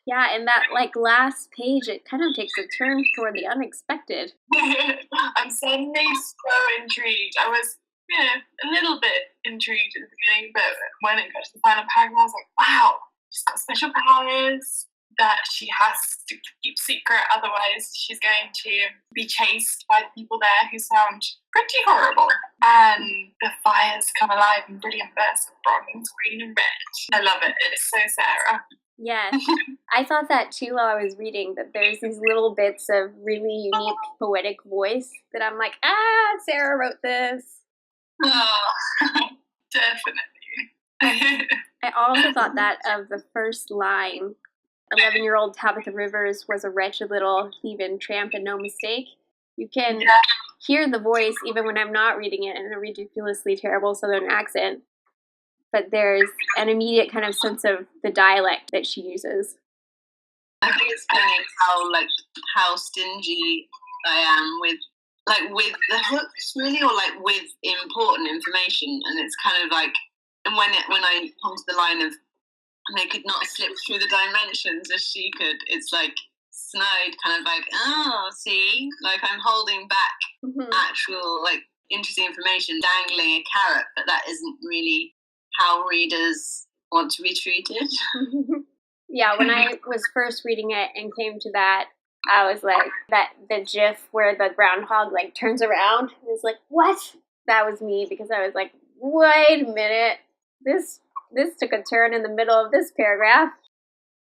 Speaker 1: Yeah, and that last page, it kind of takes a turn toward the unexpected.
Speaker 2: I'm suddenly so intrigued. I was, a little bit intrigued at the beginning, but when it got to the final paragraph, I was like, wow, she's got special powers that she has to keep secret, otherwise she's going to be chased by the people there who sound pretty horrible. And the fires come alive in brilliant bursts of bronze, green, and red. I love it. It's so Sarah.
Speaker 1: Yes. I thought that too while I was reading, that there's these little bits of really unique poetic voice that I'm like, Sarah wrote this.
Speaker 2: Oh, definitely.
Speaker 1: I also thought that of the first line. 11-year-old Tabitha Rivers was a wretched little thieving tramp and no mistake. You can hear the voice even when I'm not reading it in a ridiculously terrible Southern accent. But there's an immediate kind of sense of the dialect that she uses.
Speaker 3: I think it's funny how stingy I am with the hooks, really, or with important information. And it's kind of like, and when I come to the line of, they could not slip through the dimensions as she could, it's like snide, kind of like, oh, see, like I'm holding back actual interesting information, dangling a carrot, but that isn't really how readers want to be treated.
Speaker 1: Yeah, when I was first reading it and came to that, I was like, the gif where the groundhog turns around, it was like, what? That was me, because I was like, wait a minute, this took a turn in the middle of this paragraph.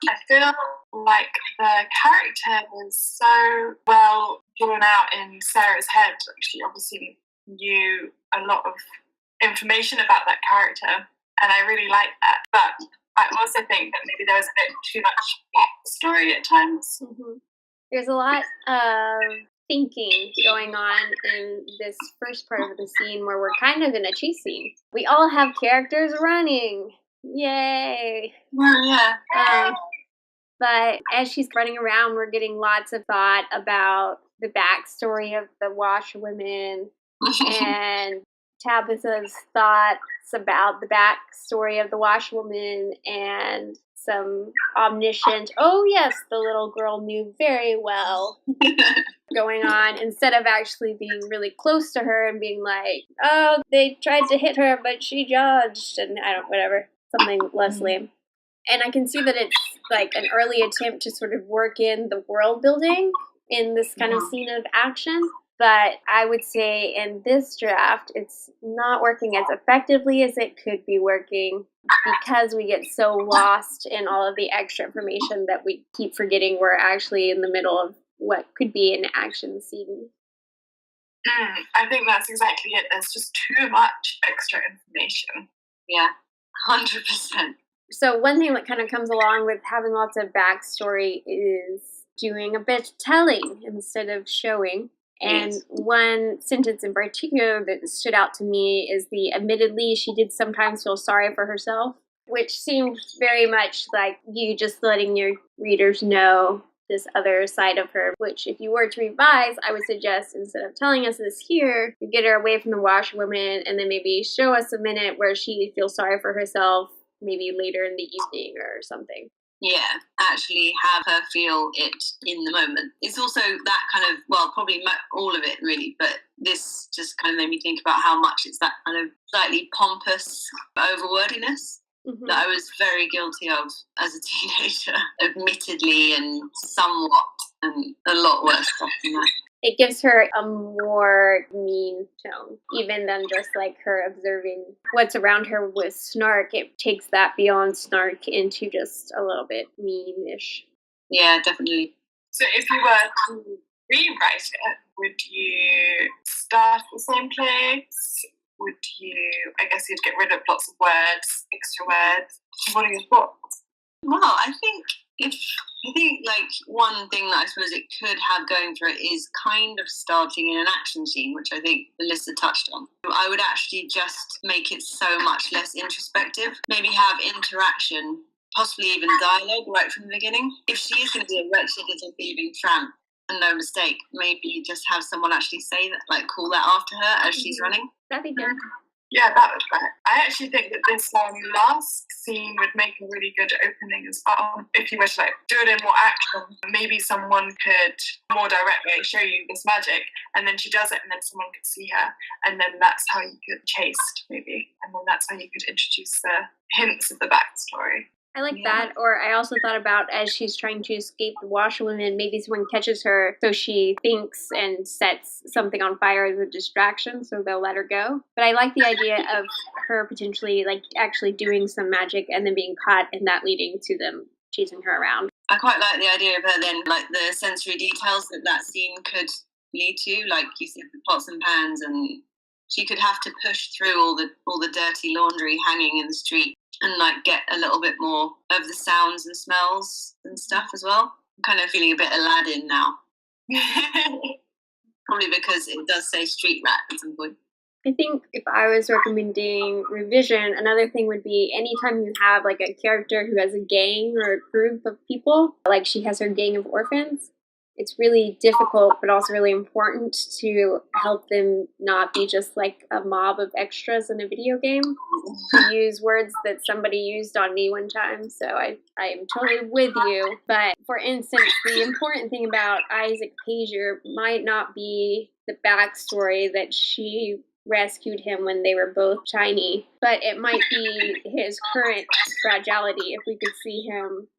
Speaker 2: I feel like the character was so well drawn out in Sarah's head. She obviously knew a lot of information about that character, and I really like that. But I also think that maybe there was a bit too much backstory at times.
Speaker 1: Mm-hmm. There's a lot of thinking going on in this first part of the scene where we're kind of in a chase scene. We all have characters running. Yay!
Speaker 2: Well, yeah.
Speaker 1: But as she's running around, we're getting lots of thought about the backstory of the washerwomen and Tabitha's thoughts about the backstory of the washerwoman and some omniscient, oh yes, the little girl knew very well going on, instead of actually being really close to her and being like, oh, they tried to hit her, but she judged, and whatever, something less lame. And I can see that it's an early attempt to sort of work in the world building in this kind of scene of action. But I would say in this draft, it's not working as effectively as it could be working because we get so lost in all of the extra information that we keep forgetting we're actually in the middle of what could be an action scene.
Speaker 2: I think that's exactly it. There's just too much extra information.
Speaker 3: Yeah, 100%.
Speaker 1: So one thing that kind of comes along with having lots of backstory is doing a bit of telling instead of showing. And one sentence in particular that stood out to me is the admittedly she did sometimes feel sorry for herself, which seemed very much like you just letting your readers know this other side of her, which if you were to revise, I would suggest instead of telling us this here, you get her away from the washerwoman and then maybe show us a minute where she feels sorry for herself, maybe later in the evening or something.
Speaker 3: Yeah, actually have her feel it in the moment. It's also that kind of, well, probably all of it really, but this just kind of made me think about how much it's that kind of slightly pompous overwordiness that I was very guilty of as a teenager, admittedly, and somewhat, and a lot worse stuff than that.
Speaker 1: It gives her a more mean tone, even than just her observing what's around her with snark. It takes that beyond snark into just a little bit mean-ish.
Speaker 3: Yeah, definitely.
Speaker 2: So if you were to rewrite it, would you start at the same place would you, I guess you'd get rid of lots of words, extra words. What are your thoughts?
Speaker 3: Well, I think like one thing that I suppose it could have going for it is kind of starting in an action scene, which I think Melissa touched on. I would actually just make it so much less introspective. Maybe have interaction, possibly even dialogue right from the beginning. If she is going to be a wretched little thieving tramp and no mistake, maybe just have someone actually say that, like call that after her as she's running.
Speaker 1: That'd be good.
Speaker 2: Yeah, that would work. I actually think that this last scene would make a really good opening as well. If you were to do it in more action, maybe someone could more directly show you this magic, and then she does it, and then someone could see her, and then that's how you could chase, maybe, and then that's how you could introduce the hints of the backstory.
Speaker 1: I like that. Or I also thought about as she's trying to escape the washerwoman, maybe someone catches her, so she thinks and sets something on fire as a distraction, so they'll let her go. But I like the idea of her potentially actually doing some magic and then being caught, and that leading to them chasing her around.
Speaker 3: I quite like the idea of her then, like the sensory details that scene could lead to, like you said, the pots and pans, and she could have to push through all the dirty laundry hanging in the street and get a little bit more of the sounds and smells and stuff as well. I'm kind of feeling a bit Aladdin now. Probably because it does say street rat at some point.
Speaker 1: I think if I was recommending revision, another thing would be anytime you have a character who has a gang or a group of people, like she has her gang of orphans, it's really difficult but also really important to help them not be just like a mob of extras in a video game. To use words that somebody used on me one time, so I am totally with you. But for instance, the important thing about Isaac Pazier might not be the backstory that she rescued him when they were both tiny, but it might be his current fragility. If we could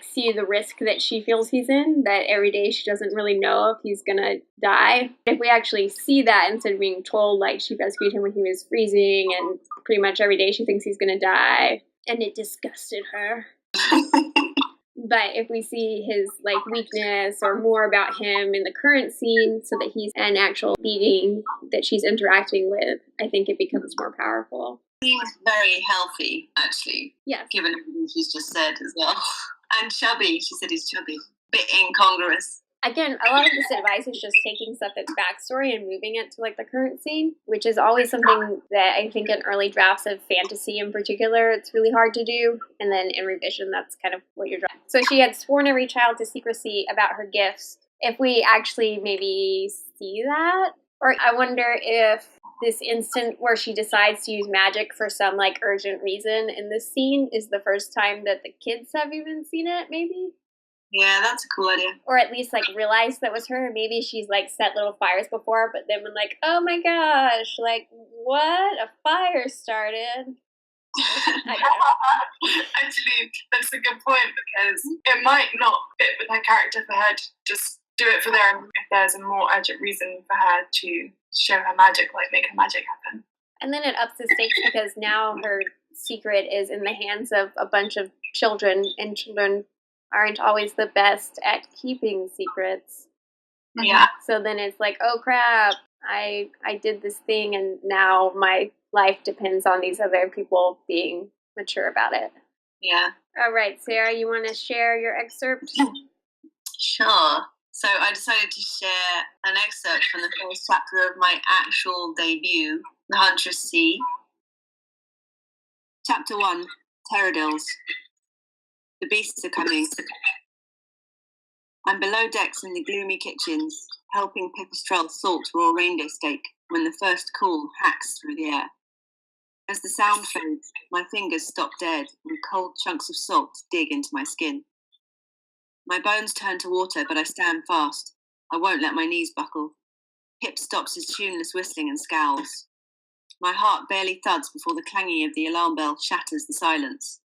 Speaker 1: see the risk that she feels he's in, that every day she doesn't really know if he's gonna die. If we actually see that instead of being told she rescued him when he was freezing and pretty much every day she thinks he's gonna die and it disgusted her. But if we see his weakness or more about him in the current scene so that he's an actual being that she's interacting with, I think it becomes more powerful.
Speaker 3: Seems very healthy, actually.
Speaker 1: Yes.
Speaker 3: Given everything she's just said as well. And chubby. She said he's chubby. Bit incongruous.
Speaker 1: Again, a lot of this advice is just taking stuff that's backstory and moving it to the current scene, which is always something that I think in early drafts of fantasy in particular, it's really hard to do. And then in revision, that's kind of what you're drafting. So she had sworn every child to secrecy about her gifts. If we actually maybe see that, or I wonder if this instant where she decides to use magic for some urgent reason in this scene is the first time that the kids have even seen it, maybe?
Speaker 3: Yeah, that's a cool idea.
Speaker 1: Or at least realize that was her. Maybe she's set little fires before, but then when oh my gosh, what? A fire started.
Speaker 2: Actually, that's a good point because it might not fit with her character for her to just do it for them if there's a more urgent reason for her to show her magic, make her magic happen.
Speaker 1: And then it ups the stakes because now her secret is in the hands of a bunch of children, and children aren't always the best at keeping secrets.
Speaker 3: Yeah.
Speaker 1: So then it's oh crap, I did this thing and now my life depends on these other people being mature about it.
Speaker 3: Yeah.
Speaker 1: All right, Sarah, you want to share your excerpt?
Speaker 3: Sure. So I decided to share an excerpt from the first chapter of my actual debut, The Huntress Sea. Chapter 1, Pterodils. The beasts are coming. I'm below decks in the gloomy kitchens, helping Pipistrel salt raw reindeer steak when the first call hacks through the air. As the sound fades, my fingers stop dead and cold chunks of salt dig into my skin. My bones turn to water, but I stand fast. I won't let my knees buckle. Pip stops his tuneless whistling and scowls. My heart barely thuds before the clanging of the alarm bell shatters the silence.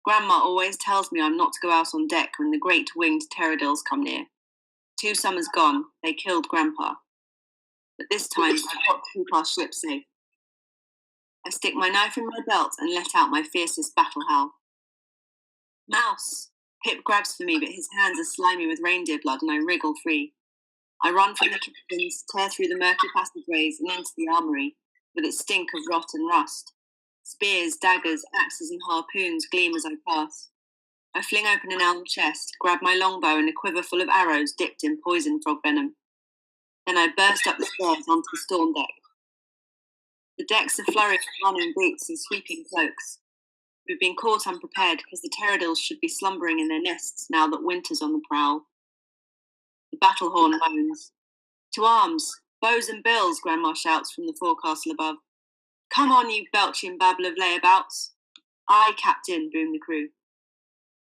Speaker 3: Grandma always tells me I'm not to go out on deck when the great winged pterodils come near. 2 summers gone, they killed Grandpa. But this time, I've got to keep our ship safe. I stick my knife in my belt and let out my fiercest battle howl. Mouse! Pip grabs for me, but his hands are slimy with reindeer blood and I wriggle free. I run from the kitchens, tear through the murky passageways and into the armoury, with its stink of rot and rust. Spears, daggers, axes and harpoons gleam as I pass. I fling open an elm chest, grab my longbow and a quiver full of arrows dipped in poison frog venom. Then I burst up the stairs onto the storm deck. The decks are flurried with running boots and sweeping cloaks. We've been caught unprepared because the pterodils should be slumbering in their nests now that winter's on the prowl. The battle horn moans. To arms! Bows and bills, Grandma shouts from the forecastle above. Come on, you belching babble of layabouts. Aye, Captain, boom the crew.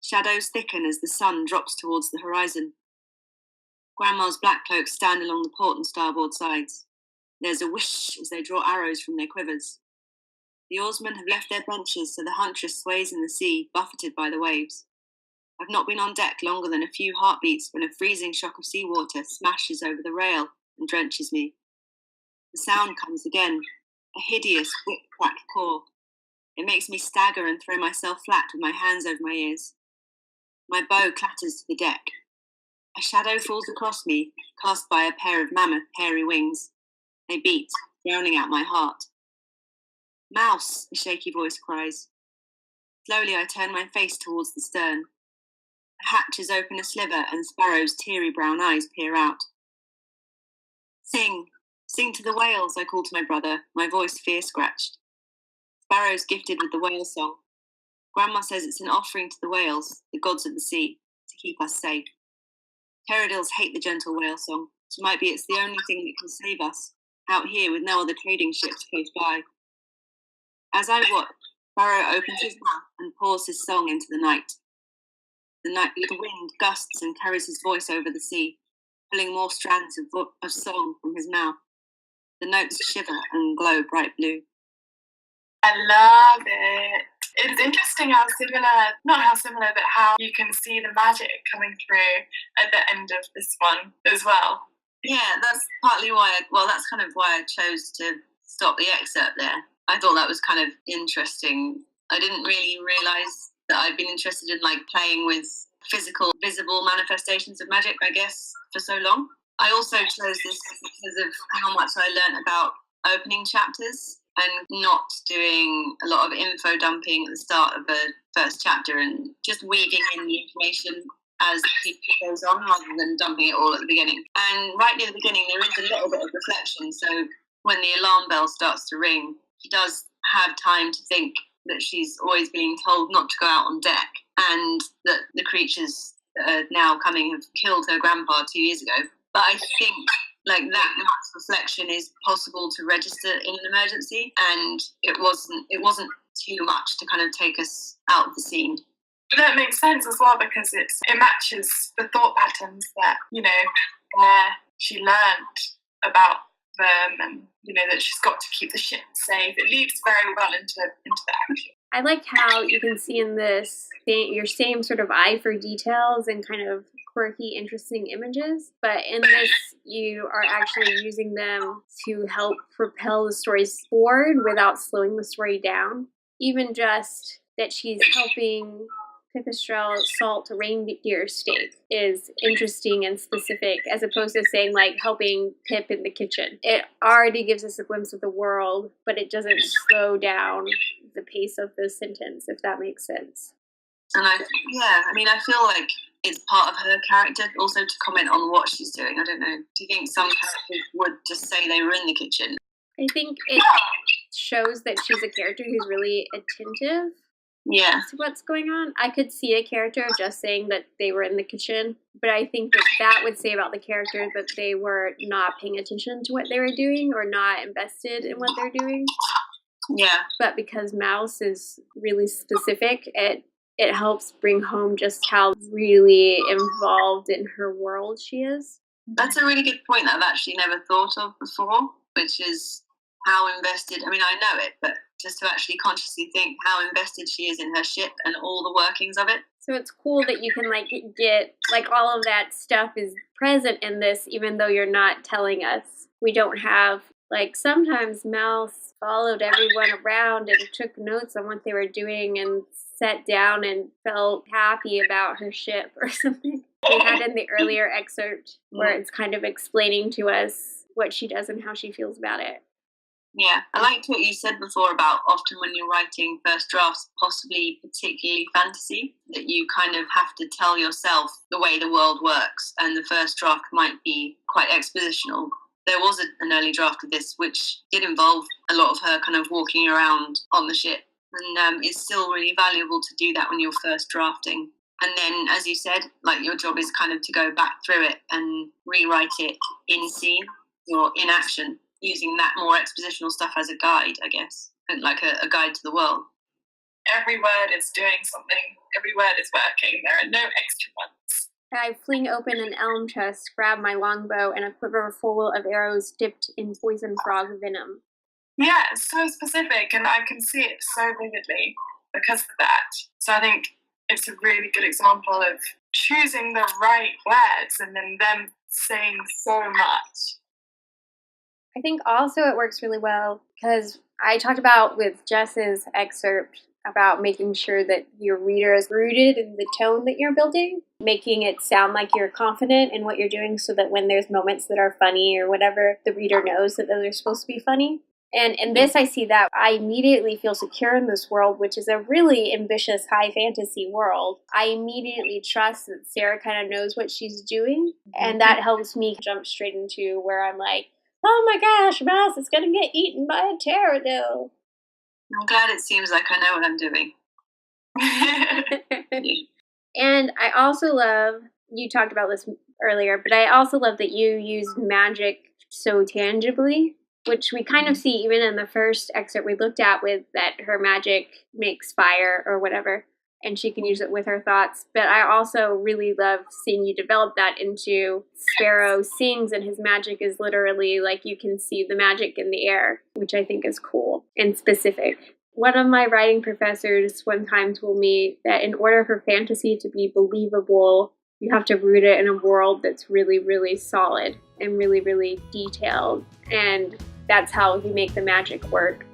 Speaker 3: Shadows thicken as the sun drops towards the horizon. Grandma's black cloaks stand along the port and starboard sides. There's a whoosh as they draw arrows from their quivers. The oarsmen have left their benches so the huntress sways in the sea, buffeted by the waves. I've not been on deck longer than a few heartbeats when a freezing shock of seawater smashes over the rail and drenches me. The sound comes again, a hideous whip-crack caw. It makes me stagger and throw myself flat with my hands over my ears. My bow clatters to the deck. A shadow falls across me, cast by a pair of mammoth, hairy wings. They beat, drowning out my heart. Mouse, a shaky voice cries. Slowly I turn my face towards the stern. The hatches open a sliver and Sparrow's teary brown eyes peer out. Sing, sing to the whales, I call to my brother, my voice fear-scratched. Sparrow's gifted with the whale song. Grandma says it's an offering to the whales, the gods of the sea, to keep us safe. Pterodils hate the gentle whale song, so might be it's the only thing that can save us, out here with no other trading ships close by. As I watch, Sparrow opens his mouth and pours his song into the night. The wind gusts and carries his voice over the sea, pulling more strands of song from his mouth. The notes shiver and glow bright blue.
Speaker 2: I love it. It's interesting how similar, not how similar, but how you can see the magic coming through at the end of this one as well.
Speaker 3: Yeah, that's partly why, that's kind of why I chose to stop the excerpt there. I thought that was kind of interesting. I didn't really realise that I'd been interested in playing with physical, visible manifestations of magic, I guess, for so long. I also chose this because of how much I learnt about opening chapters and not doing a lot of info dumping at the start of the first chapter and just weaving in the information as it goes on rather than dumping it all at the beginning. And right near the beginning, there is a little bit of reflection. So when the alarm bell starts to ring, she does have time to think that she's always being told not to go out on deck and that the creatures that are now coming have killed her grandpa 2 years ago. But I think that much reflection is possible to register in an emergency, and it wasn't too much to kind of take us out of the scene.
Speaker 2: That makes sense as well because it matches the thought patterns that, where she learned about them and, that she's got to keep the ship safe. It leads very well into the action.
Speaker 1: I like how you can see in this your same sort of eye for details and kind of quirky, interesting images, but in this you are actually using them to help propel the stories forward without slowing the story down. Even just that she's helping Pipistrel salt reindeer steak is interesting and specific, as opposed to saying helping Pip in the kitchen. It already gives us a glimpse of the world, but it doesn't slow down the pace of the sentence, if that makes sense.
Speaker 3: And I feel like it's part of her character also to comment on what she's doing. I don't know. Do you think some characters would just say they were in the kitchen?
Speaker 1: I think it shows that she's a character who's really attentive to what's going on. I could see a character just saying that they were in the kitchen, but I think that would say about the character that they were not paying attention to what they were doing or not invested in what they're doing.
Speaker 3: Yeah.
Speaker 1: But because Mouse is really specific, it helps bring home just how really involved in her world she is.
Speaker 3: That's a really good point that I've actually never thought of before, which is how invested, I know it, but just to actually consciously think how invested she is in her ship and all the workings of it.
Speaker 1: So it's cool that you can get all of that stuff is present in this, even though you're not telling us. We don't have, sometimes Mouse followed everyone around and took notes on what they were doing and sat down and felt happy about her ship or something. We had in the earlier excerpt where it's kind of explaining to us what she does and how she feels about it.
Speaker 3: Yeah, I liked what you said before about often when you're writing first drafts, possibly particularly fantasy, that you kind of have to tell yourself the way the world works, and the first draft might be quite expositional. There was an early draft of this which did involve a lot of her kind of walking around on the ship, and it's still really valuable to do that when you're first drafting. And then, as you said, like your job is kind of to go back through it and rewrite it in scene or in action, using that more expositional stuff as a guide, I guess, and like a guide to the world.
Speaker 2: Every word is doing something. Every word is working. There are no extra ones.
Speaker 1: I fling open an elm chest, grab my longbow, and a quiver full of arrows dipped in poison frog venom.
Speaker 2: Yeah, it's so specific, and I can see it so vividly because of that. So I think it's a really good example of choosing the right words and then them saying so much.
Speaker 1: I think also it works really well because I talked about with Jess's excerpt about making sure that your reader is rooted in the tone that you're building, making it sound like you're confident in what you're doing so that when there's moments that are funny or whatever, the reader knows that those are supposed to be funny. And in this, I see that I immediately feel secure in this world, which is a really ambitious high fantasy world. I immediately trust that Sarah kind of knows what she's doing, and that helps me jump straight into where I'm like, oh my gosh, Mouse is going to get eaten by a pterodactyl.
Speaker 3: I'm glad it seems like I know what I'm doing.
Speaker 1: And I also love, you talked about this earlier, but I also love that you used magic so tangibly, which we kind of see even in the first excerpt we looked at with that her magic makes fire or whatever, and she can use it with her thoughts. But I also really love seeing you develop that into Sparrow sings and his magic is literally like you can see the magic in the air, which I think is cool and specific. One of my writing professors one time told me that in order for fantasy to be believable, you have to root it in a world that's really, really solid and really, really detailed. And that's how you make the magic work.